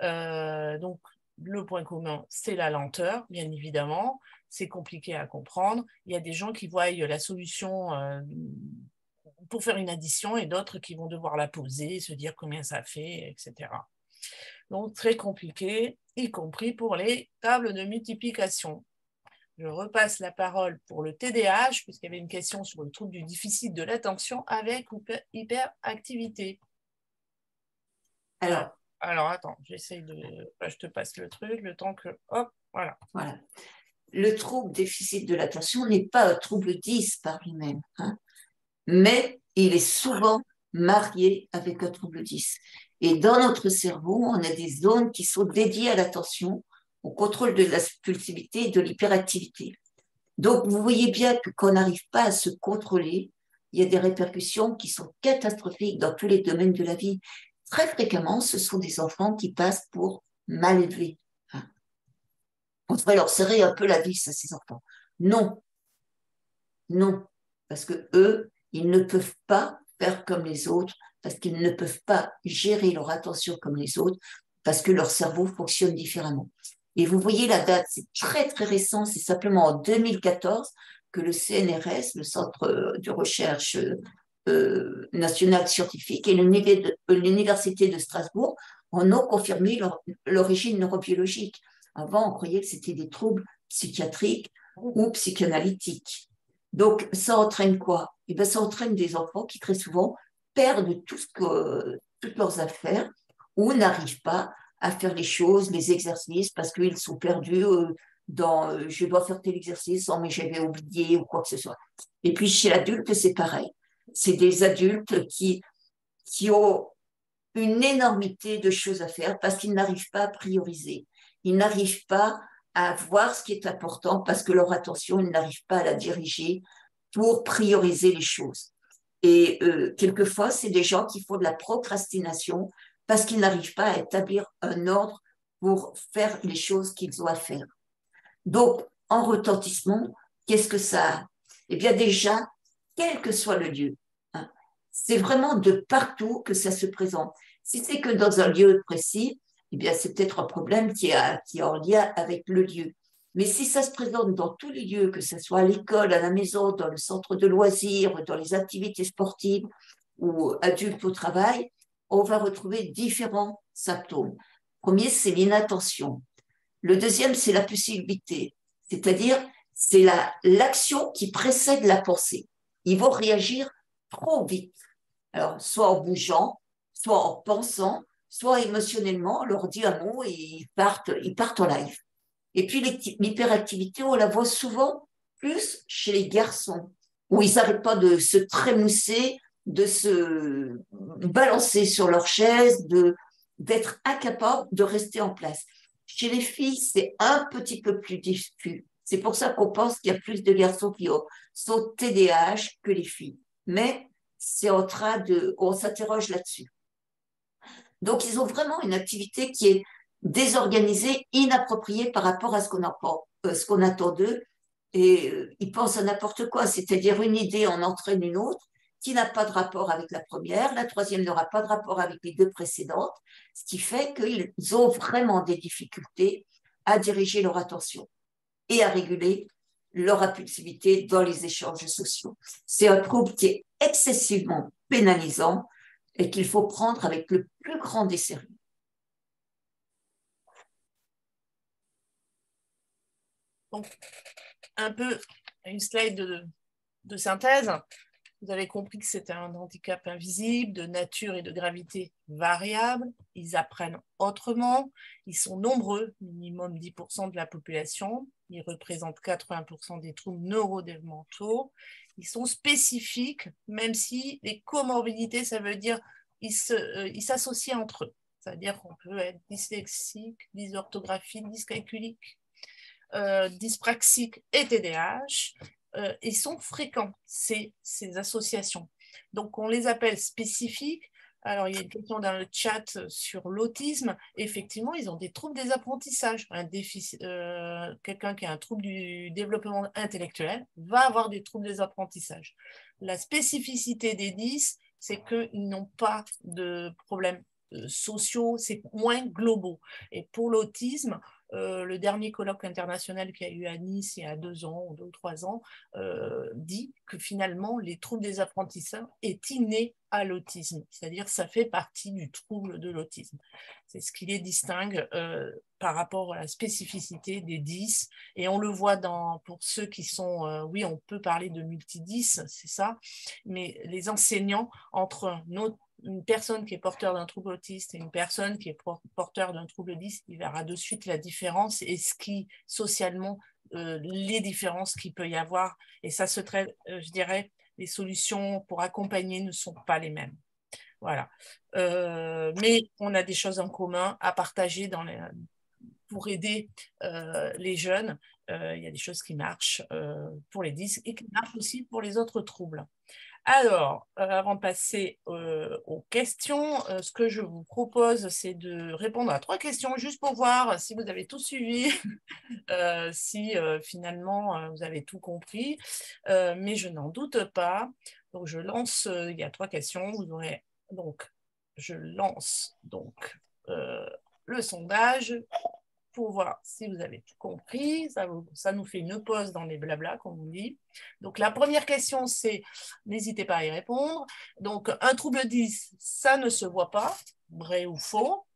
Donc le point commun, c'est la lenteur, bien évidemment. C'est compliqué à comprendre. Il y a des gens qui voient la solution pour faire une addition et d'autres qui vont devoir la poser, se dire combien ça fait, etc. Donc, très compliqué, y compris pour les tables de multiplication. Je repasse la parole pour le TDAH, puisqu'il y avait une question sur le trouble du déficit de l'attention avec hyperactivité. Alors, attends, j'essaye de... Je te passe le truc, le temps que... Hop, voilà. Voilà. Le trouble déficit de l'attention n'est pas un trouble 10 par lui-même, hein, mais il est souvent marié avec un trouble 10. Et dans notre cerveau, on a des zones qui sont dédiées à l'attention, au contrôle de l'impulsivité et de l'hyperactivité. Donc, vous voyez bien que quand on n'arrive pas à se contrôler, il y a des répercussions qui sont catastrophiques dans tous les domaines de la vie. Très fréquemment, ce sont des enfants qui passent pour mal élevés. On devrait leur serrer un peu la vis à ces enfants. Non, non, parce que eux, ils ne peuvent pas faire comme les autres, parce qu'ils ne peuvent pas gérer leur attention comme les autres, parce que leur cerveau fonctionne différemment. Et vous voyez la date, c'est très très récent, c'est simplement en 2014 que le CNRS, le Centre de recherche national scientifique, et l'Université de Strasbourg en ont confirmé l'origine neurobiologique. Avant, on croyait que c'était des troubles psychiatriques ou psychanalytiques. Donc, ça entraîne quoi? Eh bien, ça entraîne des enfants qui, très souvent, perdent toutes leurs affaires ou n'arrivent pas à faire les choses, les exercices, parce qu'ils sont perdus dans je dois faire tel exercice, oh, mais j'avais oublié ou quoi que ce soit. Et puis, chez l'adulte, c'est pareil. C'est des adultes qui ont une énormité de choses à faire parce qu'ils n'arrivent pas à prioriser. Ils n'arrivent pas à voir ce qui est important parce que leur attention, ils n'arrivent pas à la diriger pour prioriser les choses. Et quelquefois, c'est des gens qui font de la procrastination parce qu'ils n'arrivent pas à établir un ordre pour faire les choses qu'ils ont à faire. Donc, en retentissement, qu'est-ce que ça a? Eh bien, déjà, quel que soit le lieu, hein, c'est vraiment de partout que ça se présente. Si c'est que dans un lieu précis, eh bien, c'est peut-être un problème qui est en lien avec le lieu. Mais si ça se présente dans tous les lieux, que ce soit à l'école, à la maison, dans le centre de loisirs, dans les activités sportives ou adultes au travail, on va retrouver différents symptômes. Le premier, c'est l'inattention. Le deuxième, c'est la passivité, c'est-à-dire c'est l'action qui précède la pensée. Ils vont réagir trop vite. Alors, soit en bougeant, soit en pensant, soit émotionnellement, on leur dit un mot et ils partent en live. Et puis l'hyperactivité, on la voit souvent plus chez les garçons, où ils n'arrêtent pas de se trémousser, de se balancer sur leur chaise, d'être incapables de rester en place. Chez les filles, c'est un petit peu plus diffus. C'est pour ça qu'on pense qu'il y a plus de garçons qui sont TDAH que les filles. Mais c'est on s'interroge là-dessus. Donc, ils ont vraiment une activité qui est désorganisée, inappropriée par rapport à ce qu'on attend d'eux, et ils pensent à n'importe quoi, c'est-à-dire une idée en entraîne une autre qui n'a pas de rapport avec la première, la troisième n'aura pas de rapport avec les deux précédentes, ce qui fait qu'ils ont vraiment des difficultés à diriger leur attention et à réguler leur impulsivité dans les échanges sociaux. C'est un trouble qui est excessivement pénalisant et qu'il faut prendre avec le plus grand des sérieux. Donc, un peu une slide de synthèse. Vous avez compris que c'était un handicap invisible, de nature et de gravité variable. Ils apprennent autrement. Ils sont nombreux, minimum 10% de la population. Ils représentent 80% des troubles neurodéveloppementaux. Ils sont spécifiques, même si les comorbidités, ça veut dire ils s'associent entre eux. C'est-à-dire qu'on peut être dyslexique, dysorthographique, dyscalculique, dyspraxique et TDAH. Ils sont fréquents, ces associations. Donc, on les appelle spécifiques. Alors, il y a une question dans le chat sur l'autisme. Effectivement, ils ont des troubles des apprentissages. Quelqu'un qui a un trouble du développement intellectuel va avoir des troubles des apprentissages. La spécificité des 10, c'est qu'ils n'ont pas de problèmes sociaux, c'est moins globaux. Et pour l'autisme, le dernier colloque international qu'il y a eu à Nice il y a 2 ans ou 2 ou 3 ans dit que finalement les troubles des apprentissages est inné à l'autisme, c'est-à-dire ça fait partie du trouble de l'autisme. C'est ce qui les distingue par rapport à la spécificité des 10, et on le voit pour ceux qui sont, oui, on peut parler de multi-10, c'est ça, mais les enseignants entre une personne qui est porteur d'un trouble autiste et une personne qui est porteur d'un trouble 10, il verra de suite la différence et ce qui, socialement, les différences qu'il peut y avoir. Et ça se traite, je dirais, les solutions pour accompagner ne sont pas les mêmes. Voilà. Mais on a des choses en commun à partager pour aider les jeunes. Il y a des choses qui marchent pour les 10 et qui marchent aussi pour les autres troubles. Alors, avant de passer aux questions, ce que je vous propose, c'est de répondre à 3 questions, juste pour voir si vous avez tout suivi, si finalement vous avez tout compris, mais je n'en doute pas. Donc, je lance, il y a 3 questions, vous aurez, donc, je lance donc le sondage pour voir si vous avez tout compris. Ça nous fait une pause dans les blablas, comme on dit. Donc, la première question, c'est, n'hésitez pas à y répondre. Donc, un trouble 10, ça ne se voit pas, vrai ou faux.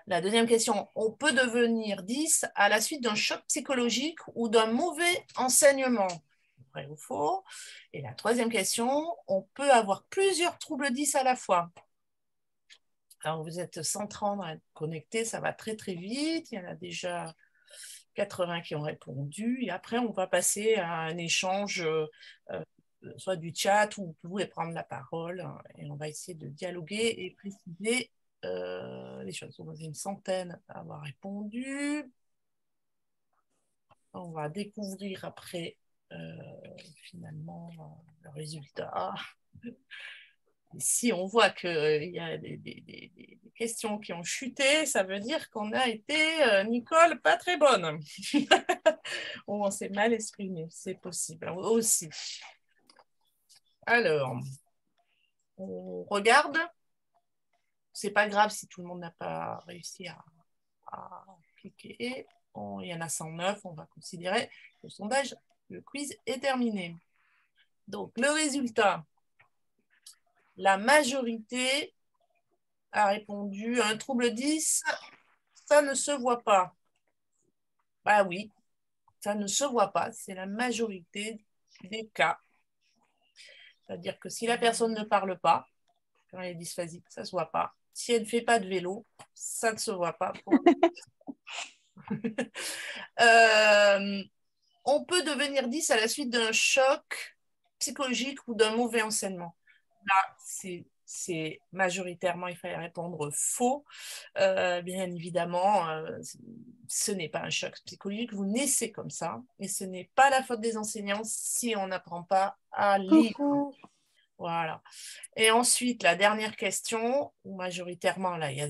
La deuxième question, on peut devenir 10 à la suite d'un choc psychologique ou d'un mauvais enseignement, vrai ou faux. Et la troisième question, on peut avoir plusieurs troubles 10 à la fois. Alors, vous êtes 130 à être connectés, ça va très, très vite. Il y en a déjà 80 qui ont répondu. Et après, on va passer à un échange, soit du chat ou vous pouvez prendre la parole. Et on va essayer de dialoguer et préciser les choses. On a une centaine à avoir répondu. On va découvrir après, finalement, le résultat. Si on voit qu'il y a des questions qui ont chuté, ça veut dire qu'on a été, Nicole, pas très bonne. Ou on s'est mal exprimé, c'est possible aussi. Alors, on regarde. C'est pas grave si tout le monde n'a pas réussi à cliquer. Il y en a 109, on va considérer que le sondage, le quiz est terminé. Donc, le résultat. La majorité a répondu un trouble 10, ça ne se voit pas. Bah oui, ça ne se voit pas, c'est la majorité des cas. C'est-à-dire que si la personne ne parle pas, quand elle est dysphasique, ça ne se voit pas. Si elle ne fait pas de vélo, ça ne se voit pas. On peut devenir 10 à la suite d'un choc psychologique ou d'un mauvais enseignement. Là, c'est majoritairement, il fallait répondre faux. Bien évidemment, ce n'est pas un choc psychologique, vous naissez comme ça, et ce n'est pas la faute des enseignants si on n'apprend pas à lire. Voilà. Et ensuite, la dernière question, où majoritairement, là, il n'y a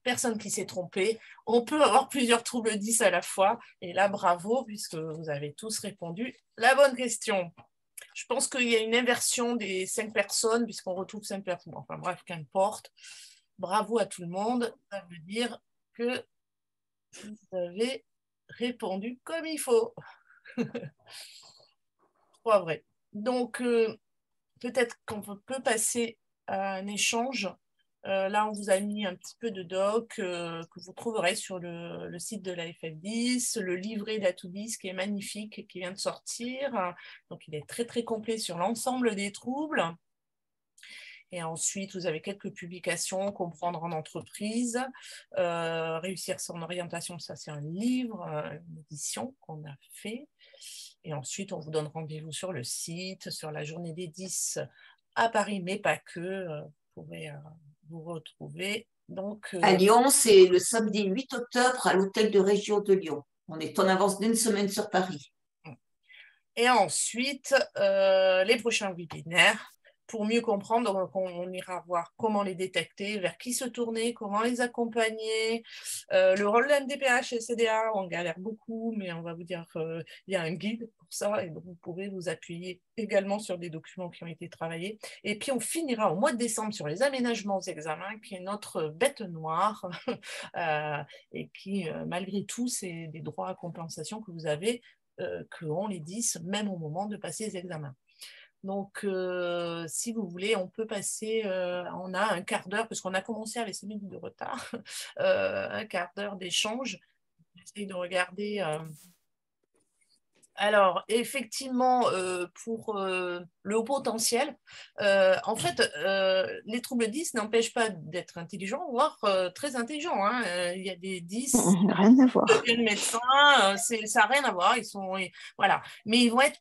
personne qui s'est trompé. On peut avoir plusieurs troubles 10 à la fois. Et là, bravo, puisque vous avez tous répondu la bonne question. Je pense qu'il y a une inversion des 5 personnes, puisqu'on retrouve 5 personnes. Enfin bref, qu'importe. Bravo à tout le monde. Ça veut dire que vous avez répondu comme il faut. 3 vrais. Donc, peut-être qu'on peut passer à un échange. Là, on vous a mis un petit peu de doc que vous trouverez sur le site de la FF10, le livret d'Atoudis qui est magnifique, qui vient de sortir. Donc, il est très, très complet sur l'ensemble des troubles. Et ensuite, vous avez quelques publications, Comprendre en entreprise, Réussir son orientation, ça c'est un livre, une édition qu'on a fait. Et ensuite, on vous donne rendez-vous sur le site, sur la journée des 10 à Paris, mais pas que. Vous pouvez vous retrouver. Donc, À Lyon, c'est le samedi 8 octobre à l'hôtel de région de Lyon. On est en avance d'1 semaine sur Paris. Et ensuite, les prochains webinaires. Pour mieux comprendre, donc on ira voir comment les détecter, vers qui se tourner, comment les accompagner. Le rôle de MDPH et CDA, on galère beaucoup, mais on va vous dire qu'il y a un guide pour ça, et donc vous pouvez vous appuyer également sur des documents qui ont été travaillés. Et puis on finira au mois de décembre sur les aménagements aux examens, qui est notre bête noire, et qui, malgré tout, c'est des droits à compensation que vous avez, que on les 10, même au moment de passer les examens. Donc, si vous voulez, on peut passer, on a un quart d'heure, parce qu'on a commencé avec 5 minutes de retard, un quart d'heure d'échange. J'essaie de regarder. Alors, effectivement, pour le haut potentiel, en fait, les troubles 10 n'empêchent pas d'être intelligent, voire très intelligent. Hein. Il y a des 10 Rien à voir. qui deviennent médecins, ça n'a rien à voir. Voilà. Mais ils vont être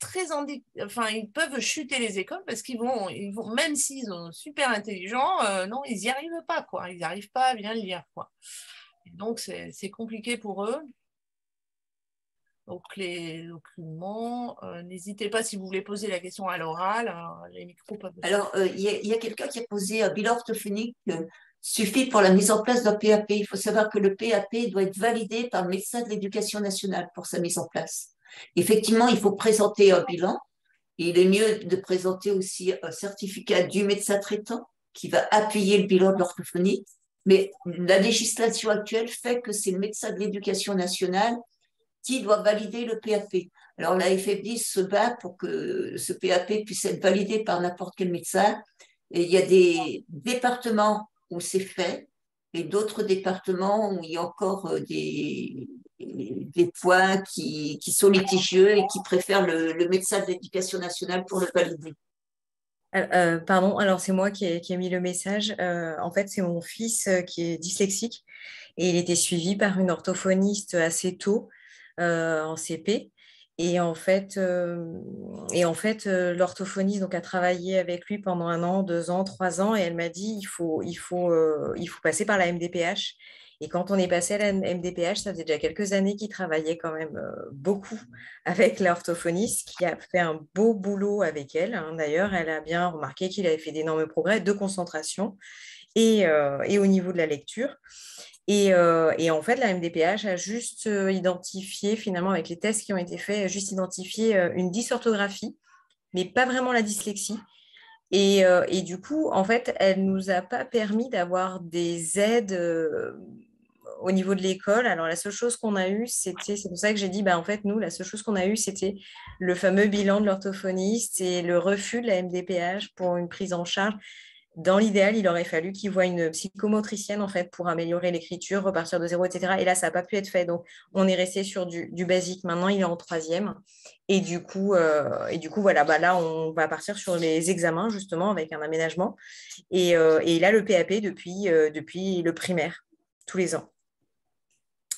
enfin, ils peuvent chuter les écoles parce qu'ils vont, même s'ils sont super intelligents, non, ils n'y arrivent pas, quoi. Ils n'arrivent pas à bien lire, quoi. Et donc, c'est compliqué pour eux. Donc, les documents, n'hésitez pas si vous voulez poser la question à l'oral, les micros peuvent... Alors, il y a quelqu'un qui a posé un bilan orthophonique suffit pour la mise en place d'un PAP. Il faut savoir que le PAP doit être validé par le médecin de l'Éducation nationale pour sa mise en place. Effectivement, il faut présenter un bilan. Et il est mieux de présenter aussi un certificat du médecin traitant qui va appuyer le bilan de l'orthophonie. Mais la législation actuelle fait que c'est le médecin de l'Éducation nationale qui doit valider le PAP. Alors, la FF10 se bat pour que ce PAP puisse être validé par n'importe quel médecin. Et il y a des départements où c'est fait et d'autres départements où il y a encore des points qui sont litigieux et qui préfèrent le médecin de l'Éducation nationale pour le valider. Pardon, alors c'est moi qui ai mis le message. En fait, c'est mon fils qui est dyslexique et il était suivi par une orthophoniste assez tôt en CP. Et en fait, l'orthophoniste donc, a travaillé avec lui pendant 1 an, 2 ans, 3 ans et elle m'a dit il faut passer par la MDPH. Et quand on est passé à la MDPH, ça faisait déjà quelques années qu'il travaillait quand même beaucoup avec l'orthophoniste, qui a fait un beau boulot avec elle. Hein. D'ailleurs, elle a bien remarqué qu'il avait fait d'énormes progrès de concentration et au niveau de la lecture. Et en fait, la MDPH a juste identifié, finalement, avec les tests qui ont été faits, a juste identifié une dysorthographie, mais pas vraiment la dyslexie. Et du coup, en fait, elle ne nous a pas permis d'avoir des aides au niveau de l'école. Alors, la seule chose qu'on a eue, c'est pour ça que j'ai dit, en fait, nous, la seule chose qu'on a eue, c'était le fameux bilan de l'orthophoniste et le refus de la MDPH pour une prise en charge. Dans l'idéal, il aurait fallu qu'il voie une psychomotricienne en fait pour améliorer l'écriture, repartir de zéro, etc. Et là, ça n'a pas pu être fait. Donc, on est resté sur du basique. Maintenant, il est en 3e. Et du coup, voilà, là, on va partir sur les examens, justement, avec un aménagement. Et il a le PAP depuis le primaire, tous les ans.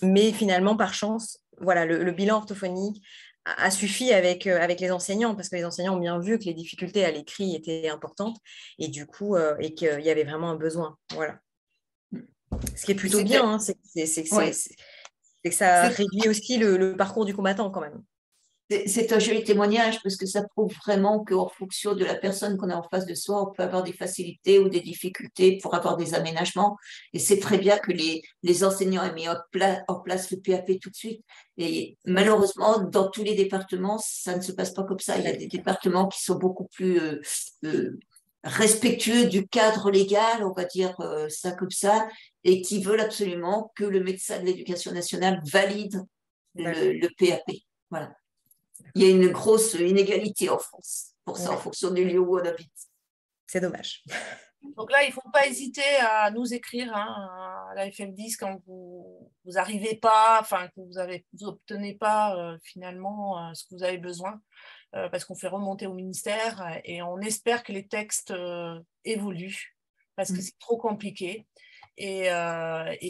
Mais finalement, par chance, voilà, le bilan orthophonique a suffi avec les enseignants, parce que les enseignants ont bien vu que les difficultés à l'écrit étaient importantes et du coup, et qu'il y avait vraiment un besoin. Voilà. Ce qui est plutôt bien, hein, c'est que ça réduit aussi le parcours du combattant quand même. C'est un joli témoignage parce que ça prouve vraiment qu'en fonction de la personne qu'on a en face de soi, on peut avoir des facilités ou des difficultés pour avoir des aménagements. Et c'est très bien que les enseignants aient mis en place le PAP tout de suite. Et malheureusement, dans tous les départements, ça ne se passe pas comme ça. Il y a des départements qui sont beaucoup plus respectueux du cadre légal, on va dire ça comme ça, et qui veulent absolument que le médecin de l'éducation nationale valide le PAP. Voilà. Il y a une grosse inégalité en France, pour ça, en fonction du lieu où on habite. C'est dommage. Donc là, il ne faut pas hésiter à nous écrire à la FF10 quand vous n'arrivez pas, enfin, que vous n'obtenez pas finalement ce que vous avez besoin, parce qu'on fait remonter au ministère et on espère que les textes évoluent, parce que c'est trop compliqué. Et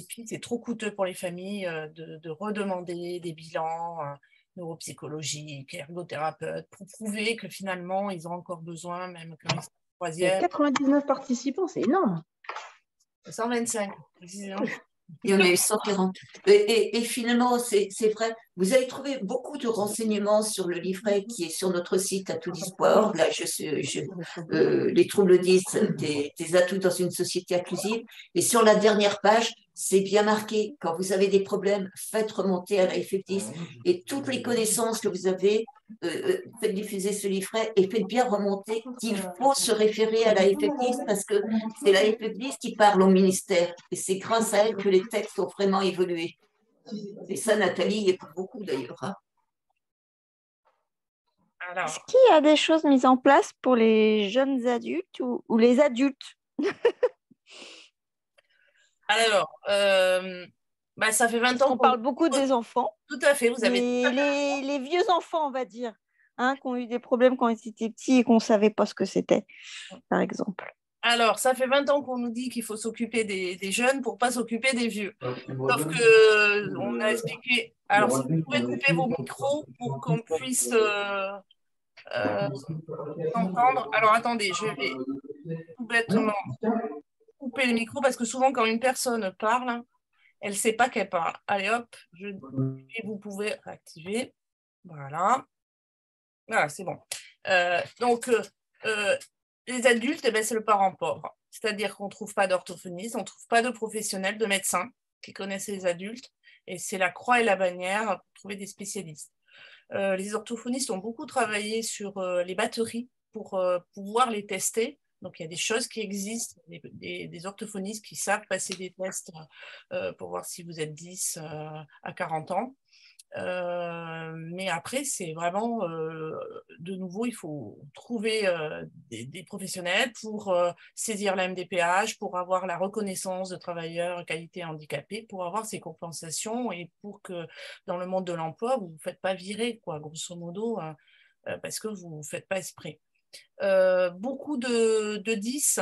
puis, c'est trop coûteux pour les familles de redemander des bilans neuropsychologiques, ergothérapeutes, pour prouver que finalement, ils ont encore besoin, même quand ils sont en Il y a troisième. 99 participants, c'est énorme. 125, précisément. Il y en a eu 140. Et finalement, c'est vrai, vous avez trouvé beaucoup de renseignements sur le livret qui est sur notre site atoudis.org. Là, les troubles 10, des atouts dans une société inclusive. Et sur la dernière page, c'est bien marqué. Quand vous avez des problèmes, faites remonter à la FF10. Et toutes les connaissances que vous avez, faites diffuser ce livret et faites bien remonter qu'il faut se référer à la FF10 parce que c'est la FF10 qui parle au ministère. Et c'est grâce à elle que les textes ont vraiment évolué. Et ça, Nathalie y est pour beaucoup d'ailleurs. Hein. Est-ce qu'il y a des choses mises en place pour les jeunes adultes ou les adultes? Alors, ça fait 20 ans On parle beaucoup des enfants. Tout à fait, vous avez... Les vieux enfants, on va dire, hein, qui ont eu des problèmes quand ils étaient petits et qu'on ne savait pas ce que c'était, par exemple. Alors, ça fait 20 ans qu'on nous dit qu'il faut s'occuper des jeunes pour ne pas s'occuper des vieux. Sauf qu'on a expliqué... Alors, si vous pouvez couper vos micros pour qu'on puisse entendre... Alors, attendez, je vais tout bêtement couper les micros parce que souvent, quand une personne parle, elle ne sait pas qu'elle parle. Allez, hop, et vous pouvez activer. Voilà. Voilà, c'est bon. Donc, les adultes, c'est le parent pauvre. C'est-à-dire qu'on ne trouve pas d'orthophoniste, on ne trouve pas de professionnels, de médecins qui connaissent les adultes. Et c'est la croix et la bannière pour trouver des spécialistes. Les orthophonistes ont beaucoup travaillé sur les batteries pour pouvoir les tester. Donc, il y a des choses qui existent, des orthophonistes qui savent passer des tests pour voir si vous êtes 10 à 40 ans. Mais après, c'est vraiment, de nouveau, il faut trouver des professionnels pour saisir la MDPH, pour avoir la reconnaissance de travailleurs qualité handicapés, pour avoir ces compensations et pour que dans le monde de l'emploi, vous ne vous faites pas virer, quoi, grosso modo, parce que vous ne faites pas esprit. Beaucoup de 10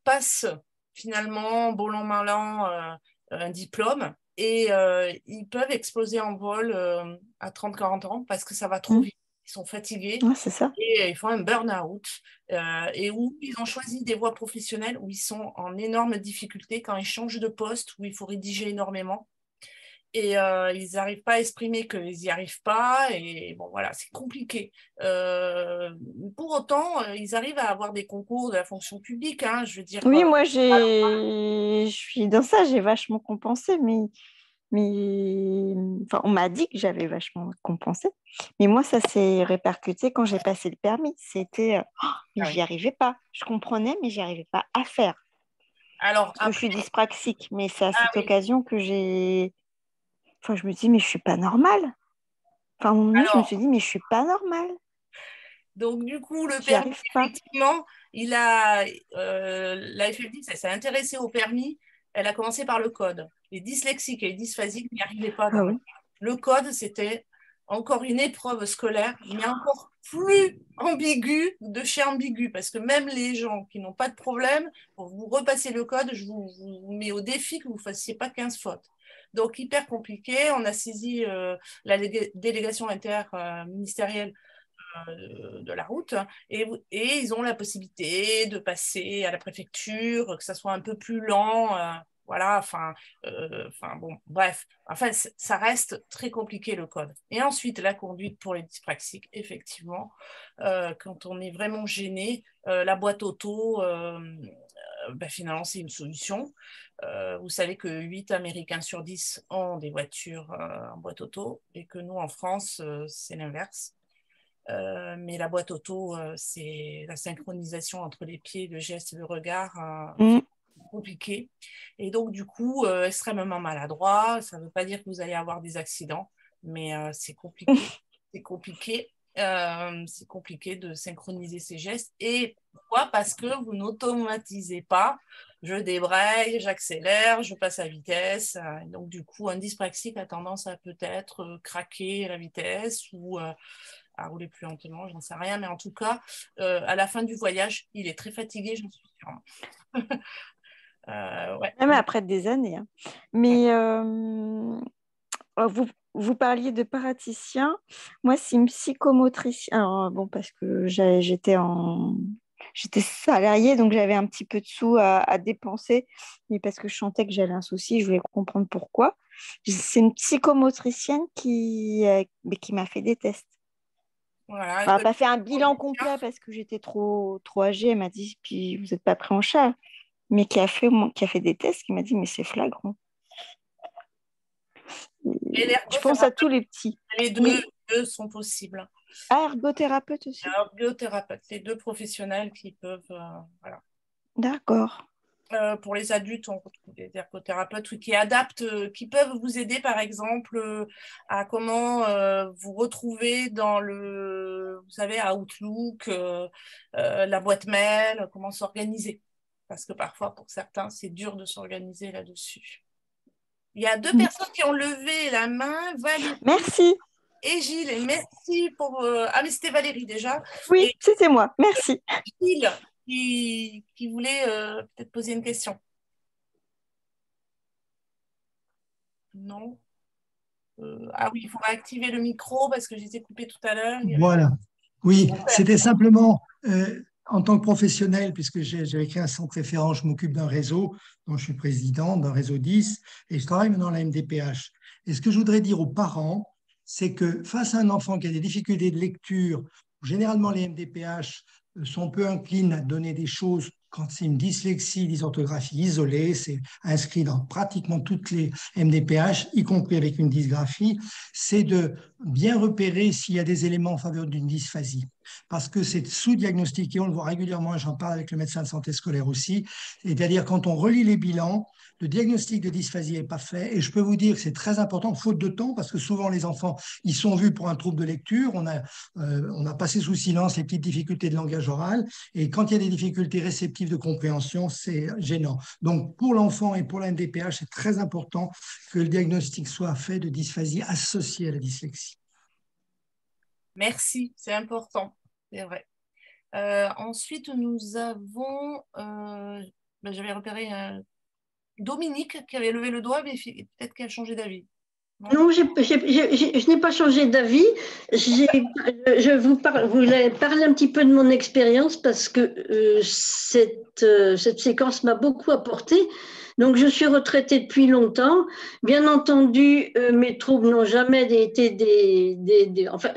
passent finalement, bon an, mal an, un diplôme et ils peuvent exploser en vol à 30-40 ans parce que ça va trop vite. Ils sont fatigués c'est ça. et ils font un burn-out et où ils ont choisi des voies professionnelles où ils sont en énorme difficulté quand ils changent de poste, où il faut rédiger énormément. Et ils n'arrivent pas à exprimer qu'ils n'y arrivent pas. Et bon, voilà, c'est compliqué. Pour autant, ils arrivent à avoir des concours de la fonction publique. Hein, je veux dire, oui, moi, je suis dans ça, j'ai vachement compensé, mais enfin, on m'a dit que j'avais vachement compensé. Mais moi, ça s'est répercuté quand j'ai passé le permis. C'était, mais j'y arrivais pas. Je comprenais, mais j'y arrivais pas à faire. Alors, parce que je suis dyspraxique, mais c'est à cette occasion que j'ai... Enfin, je me dis, mais je suis pas normale. Enfin, à un moment donné, je me suis dit, mais je suis pas normale. Donc, du coup, le permis, effectivement, la FF10, elle s'est intéressée au permis. Elle a commencé par le code. Les dyslexiques et les dysphasiques n'y arrivaient pas. Le code, c'était encore une épreuve scolaire, mais encore plus ambiguë de chez ambigu, parce que même les gens qui n'ont pas de problème, pour vous repasser le code, je vous mets au défi que vous ne fassiez pas 15 fautes. Donc, hyper compliqué. On a saisi la délégation interministérielle de la route et ils ont la possibilité de passer à la préfecture, que ça soit un peu plus lent. voilà, bon, bref, enfin, ça reste très compliqué le code. Et ensuite, la conduite pour les dyspraxiques, effectivement, quand on est vraiment gêné, la boîte auto, finalement, c'est une solution. Vous savez que 8 Américains sur 10 ont des voitures en boîte auto et que nous, en France, c'est l'inverse. Mais la boîte auto, c'est la synchronisation entre les pieds, le geste et le regard. Compliqué. Et donc, du coup, extrêmement maladroit. Ça ne veut pas dire que vous allez avoir des accidents, mais c'est compliqué. C'est compliqué. C'est compliqué de synchroniser ces gestes. Et pourquoi? Parce que vous n'automatisez pas. Je débraye, j'accélère, je passe à vitesse. Donc, du coup, un dyspraxique a tendance à peut-être craquer la vitesse ou à rouler plus lentement, j'en sais rien. Mais en tout cas, à la fin du voyage, il est très fatigué, j'en suis sûre. Ouais. Même après des années. Hein. Mais vous parliez de praticien. Moi, c'est une psychomotricien. Alors, bon, parce que j'étais salariée, donc j'avais un petit peu de sous à dépenser. Mais parce que je sentais que j'avais un souci, je voulais comprendre pourquoi. C'est une psychomotricienne qui m'a fait des tests. Voilà. Elle n'a pas fait un bilan complet parce que j'étais trop âgée. Elle m'a dit, puis vous n'êtes pas pris en charge. Mais qui a fait des tests, qui m'a dit, mais c'est flagrant. Je pense à tous les petits. Les deux sont possibles. Ah, ergothérapeute aussi. Ergothérapeute, les deux professionnels qui peuvent... voilà. D'accord. Pour les adultes, on retrouve des ergothérapeutes qui adaptent, qui peuvent vous aider, par exemple, à comment vous retrouver dans vous savez, Outlook, la boîte mail, comment s'organiser. Parce que parfois, pour certains, c'est dur de s'organiser là-dessus. Il y a 2 personnes qui ont levé la main, Valérie. Merci. Et Gilles, et merci pour... Ah, mais c'était Valérie déjà. Oui, c'était moi, merci. Gilles, qui voulait peut-être poser une question. Non. Ah oui, il faudra activer le micro parce que j'étais coupée tout à l'heure. Voilà. Oui, c'était simplement en tant que professionnel, puisque j'ai créé un centre référent, je m'occupe d'un réseau dont je suis président, d'un réseau 10, et je travaille maintenant à la MDPH. Et ce que je voudrais dire aux parents, c'est que face à un enfant qui a des difficultés de lecture, généralement les MDPH sont peu inclines à donner des choses quand c'est une dyslexie, dysorthographie isolée, c'est inscrit dans pratiquement toutes les MDPH, y compris avec une dysgraphie, c'est de bien repérer s'il y a des éléments en faveur d'une dysphasie. Parce que c'est sous-diagnostiqué, on le voit régulièrement, et j'en parle avec le médecin de santé scolaire aussi, c'est-à-dire quand on relit les bilans, le diagnostic de dysphasie n'est pas fait, et je peux vous dire que c'est très important, faute de temps, parce que souvent les enfants, ils sont vus pour un trouble de lecture, on a passé sous silence les petites difficultés de langage oral, et quand il y a des difficultés réceptives de compréhension, c'est gênant. Donc pour l'enfant et pour la MDPH, c'est très important que le diagnostic soit fait de dysphasie associée à la dyslexie. Merci, c'est important, c'est vrai. Ensuite, nous avons, j'avais repéré Dominique qui avait levé le doigt, mais peut-être qu'elle a changé d'avis. Non, je n'ai pas changé d'avis. Je voulais parler un petit peu de mon expérience parce que cette séquence m'a beaucoup apporté. Donc, je suis retraitée depuis longtemps. Bien entendu, mes troubles n'ont jamais été enfin,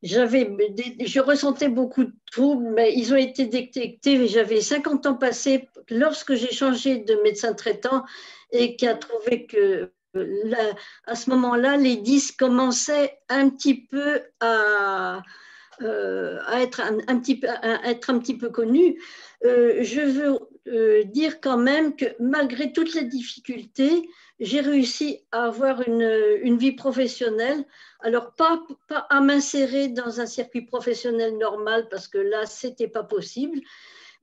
je ressentais beaucoup de troubles, mais ils ont été détectés. J'avais 50 ans passés lorsque j'ai changé de médecin traitant et qui a trouvé que à ce moment-là, les 10 commençaient un petit peu à être un petit peu connus. Je veux dire quand même que malgré toutes les difficultés, j'ai réussi à avoir une vie professionnelle. Alors, pas à m'insérer dans un circuit professionnel normal, parce que là, ce n'était pas possible.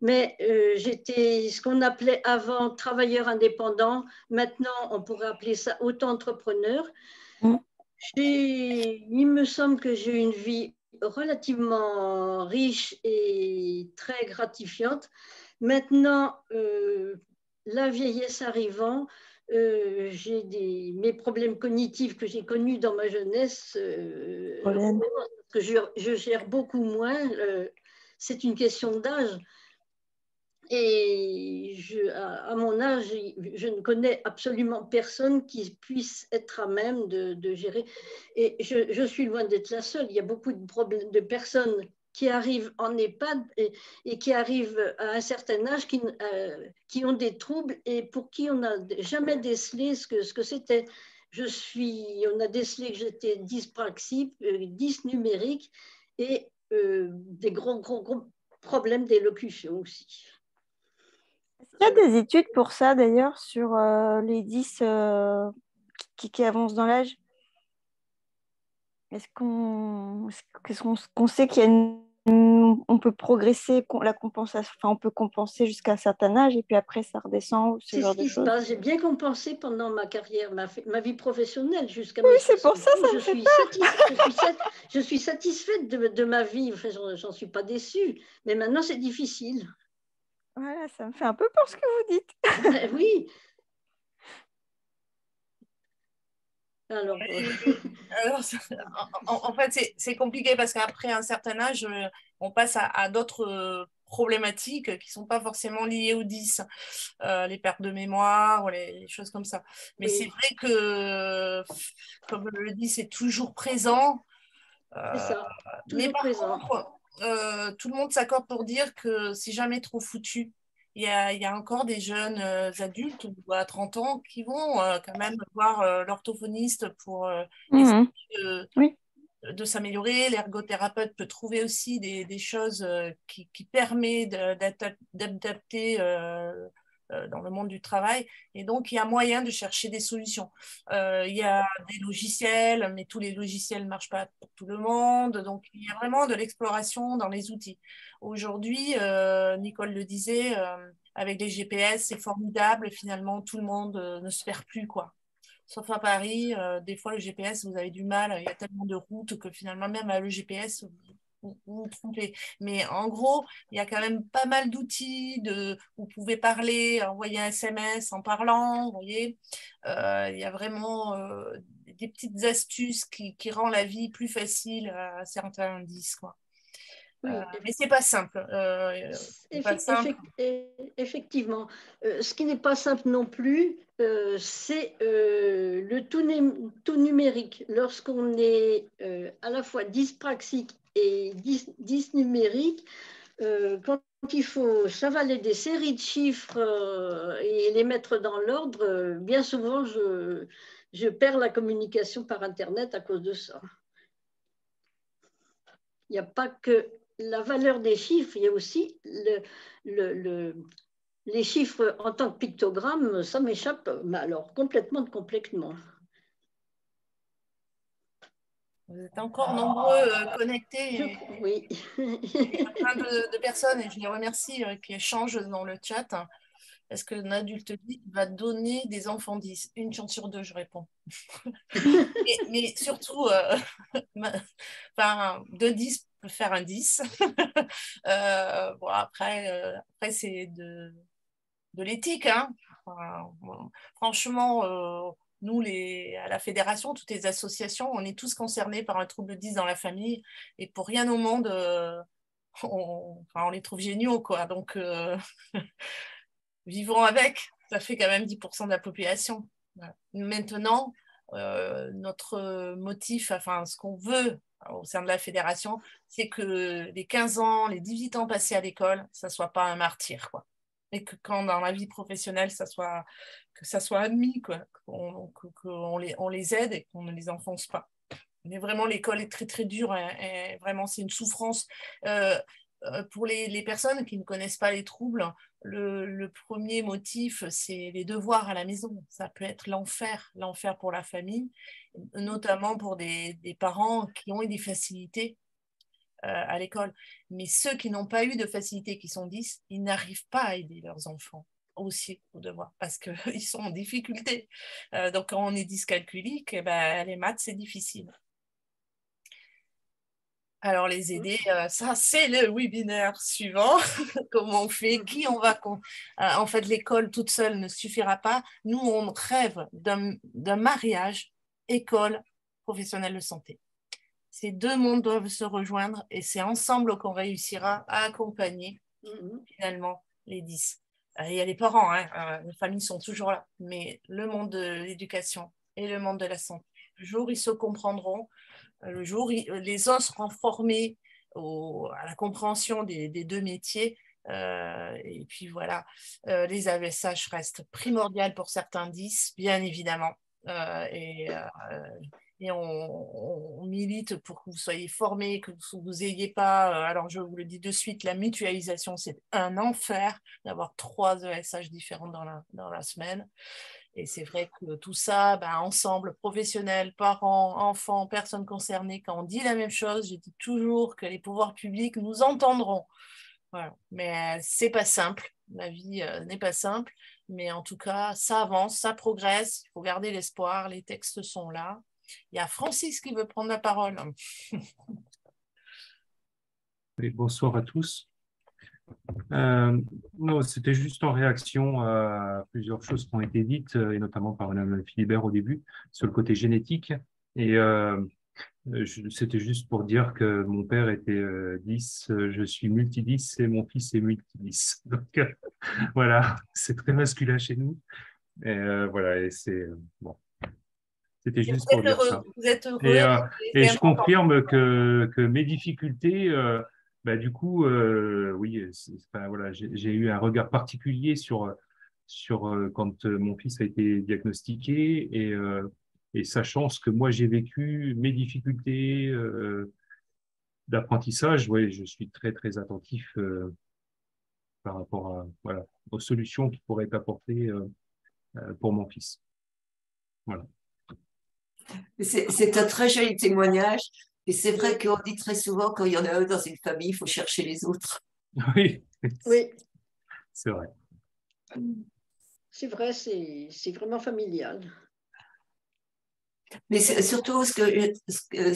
Mais j'étais ce qu'on appelait avant travailleur indépendant. Maintenant, on pourrait appeler ça auto-entrepreneur. Il me semble que j'ai une vie relativement riche et très gratifiante. Maintenant, la vieillesse arrivant, j'ai mes problèmes cognitifs que j'ai connus dans ma jeunesse, que je gère beaucoup moins. C'est une question d'âge. Et à mon âge, je ne connais absolument personne qui puisse être à même de gérer. Et je suis loin d'être la seule. Il y a beaucoup de personnes qui arrivent en EHPAD et qui arrivent à un certain âge qui ont des troubles et pour qui on n'a jamais décelé ce que c'était. On a décelé que j'étais dyspraxique, dysnumérique et des gros problèmes d'élocution aussi. Il y a des études pour ça d'ailleurs sur les 10 qui avancent dans l'âge. Est-ce qu'on sait qu'il y a on peut progresser, la compensation, enfin on peut compenser jusqu'à un certain âge et puis après ça redescend ou ce genre de choses. C'est ce qui se passe. J'ai bien compensé pendant ma carrière, ma vie professionnelle jusqu'à oui, c'est pour ça, ça me fait peur. Je suis satisfaite de ma vie, enfin, j'en suis pas déçue, mais maintenant c'est difficile. Voilà, ça me fait un peu peur ce que vous dites. Oui. Alors, en fait, c'est compliqué parce qu'après un certain âge, on passe à d'autres problématiques qui ne sont pas forcément liées au 10, les pertes de mémoire, ou les choses comme ça. Mais oui. C'est vrai que, comme je le dis, c'est toujours présent. C'est ça, toujours mais par présent. contre, tout le monde s'accorde pour dire que c'est jamais trop foutu. Il y a encore des jeunes adultes à 30 ans qui vont quand même voir l'orthophoniste pour essayer de s'améliorer. L'ergothérapeute peut trouver aussi des choses qui permettent d'adapter dans le monde du travail. Et donc, il y a moyen de chercher des solutions. Il y a des logiciels, mais tous les logiciels ne marchent pas pour tout le monde. Donc, il y a vraiment de l'exploration dans les outils. Aujourd'hui, Nicole le disait, avec les GPS, c'est formidable. Finalement, tout le monde ne se perd plus, quoi. Sauf à Paris, des fois, le GPS, vous avez du mal. Il y a tellement de routes que finalement, même à le GPS, vous vous trompez. Mais en gros, il y a quand même pas mal d'outils. Vous pouvez parler, envoyer un SMS en parlant, vous voyez. Il y a vraiment des petites astuces qui rendent la vie plus facile à certains indices, quoi. Oui. Mais c'est pas simple. Effectivement. Ce qui n'est pas simple non plus, c'est le tout numérique. Lorsqu'on est à la fois dyspraxique et dysnumérique, quand il faut s'avaler des séries de chiffres et les mettre dans l'ordre, bien souvent, je perds la communication par Internet à cause de ça. Il n'y a pas que la valeur des chiffres, il y a aussi les chiffres en tant que pictogramme, ça m'échappe, mais alors complètement. Vous êtes encore nombreux connectés. Oui. Il y a plein de personnes, et je les remercie, qui échangent dans le chat. Est-ce qu'un adulte 10 va donner des enfants 10? Une chance sur deux, je réponds. mais surtout, de 10 peut faire un 10. Bon, après c'est de l'éthique. Hein. Franchement, nous, à la fédération, toutes les associations, on est tous concernés par un trouble 10 dans la famille. Et pour rien au monde, on les trouve géniaux, quoi. Donc, vivons avec. Ça fait quand même 10% de la population. Voilà. Maintenant, notre motif, enfin, ce qu'on veut au sein de la fédération, c'est que les 15 ans, les 18 ans passés à l'école, ça ne soit pas un martyr, quoi. Et que quand dans la vie professionnelle, que ça soit admis, quoi, qu'on les aide et qu'on ne les enfonce pas. Mais vraiment, l'école est très, très dure et vraiment, c'est une souffrance. Pour les personnes qui ne connaissent pas les troubles, le premier motif, c'est les devoirs à la maison. Ça peut être l'enfer pour la famille, notamment pour des parents qui ont eu des facilités à l'école. Mais ceux qui n'ont pas eu de facilités, qui sont 10, ils n'arrivent pas à aider leurs enfants aussi aux devoirs parce qu'ils sont en difficulté. Donc, quand on est dyscalculique, les maths, c'est difficile. Alors, les aider, ça, c'est le webinaire suivant. Comment on fait, qui on va... en fait, l'école toute seule ne suffira pas. Nous, on rêve d'un mariage école professionnelle de santé. Ces deux mondes doivent se rejoindre et c'est ensemble qu'on réussira à accompagner finalement les 10. Il y a les parents, hein, les familles sont toujours là, mais le monde de l'éducation et le monde de la santé, le jour où ils se comprendront, le jour où les uns seront formés à la compréhension des deux métiers, et puis voilà, les AESH restent primordiales pour certains 10, bien évidemment, et on milite pour que vous soyez formés, que vous n'ayez pas, alors je vous le dis de suite, la mutualisation, c'est un enfer d'avoir 3 ESH différents dans la semaine. Et c'est vrai que tout ça, ensemble, professionnels, parents, enfants, personnes concernées, quand on dit la même chose, je dis toujours que les pouvoirs publics nous entendront. Voilà. Mais c'est pas simple, la vie n'est pas simple, mais en tout cas, ça avance, ça progresse, il faut garder l'espoir, les textes sont là. Il y a Francis qui veut prendre la parole. Et bonsoir à tous. Non, c'était juste en réaction à plusieurs choses qui ont été dites, et notamment par Mme Philibert au début, sur le côté génétique. Et c'était juste pour dire que mon père était 10, je suis multi-10 et mon fils est multi-10. Donc voilà, c'est très masculin chez nous. Et voilà, et c'est bon. C'était juste pour dire ça. Vous êtes heureux. Et je confirme que mes difficultés, du coup, oui, voilà, j'ai eu un regard particulier sur quand mon fils a été diagnostiqué et sachant ce que moi j'ai vécu, mes difficultés d'apprentissage, ouais, je suis très, très attentif par rapport voilà, aux solutions qui pourraient être apportées pour mon fils. Voilà. C'est un très joli témoignage. Et c'est vrai qu'on dit très souvent, quand il y en a un dans une famille, il faut chercher les autres. Oui, Oui, c'est vrai. c'est vrai, c'est vraiment familial. Mais surtout, ce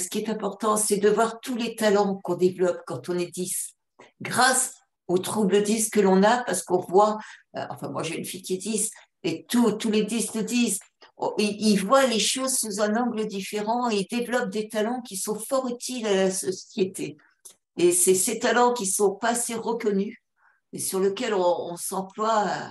qui est important, c'est de voir tous les talents qu'on développe quand on est 10. Grâce aux troubles 10 que l'on a, parce qu'on voit, enfin moi j'ai une fille qui est 10, et tous les 10 le disent, ils voient les choses sous un angle différent et ils développent des talents qui sont fort utiles à la société. Et c'est ces talents qui ne sont pas assez reconnus et sur lesquels on s'emploie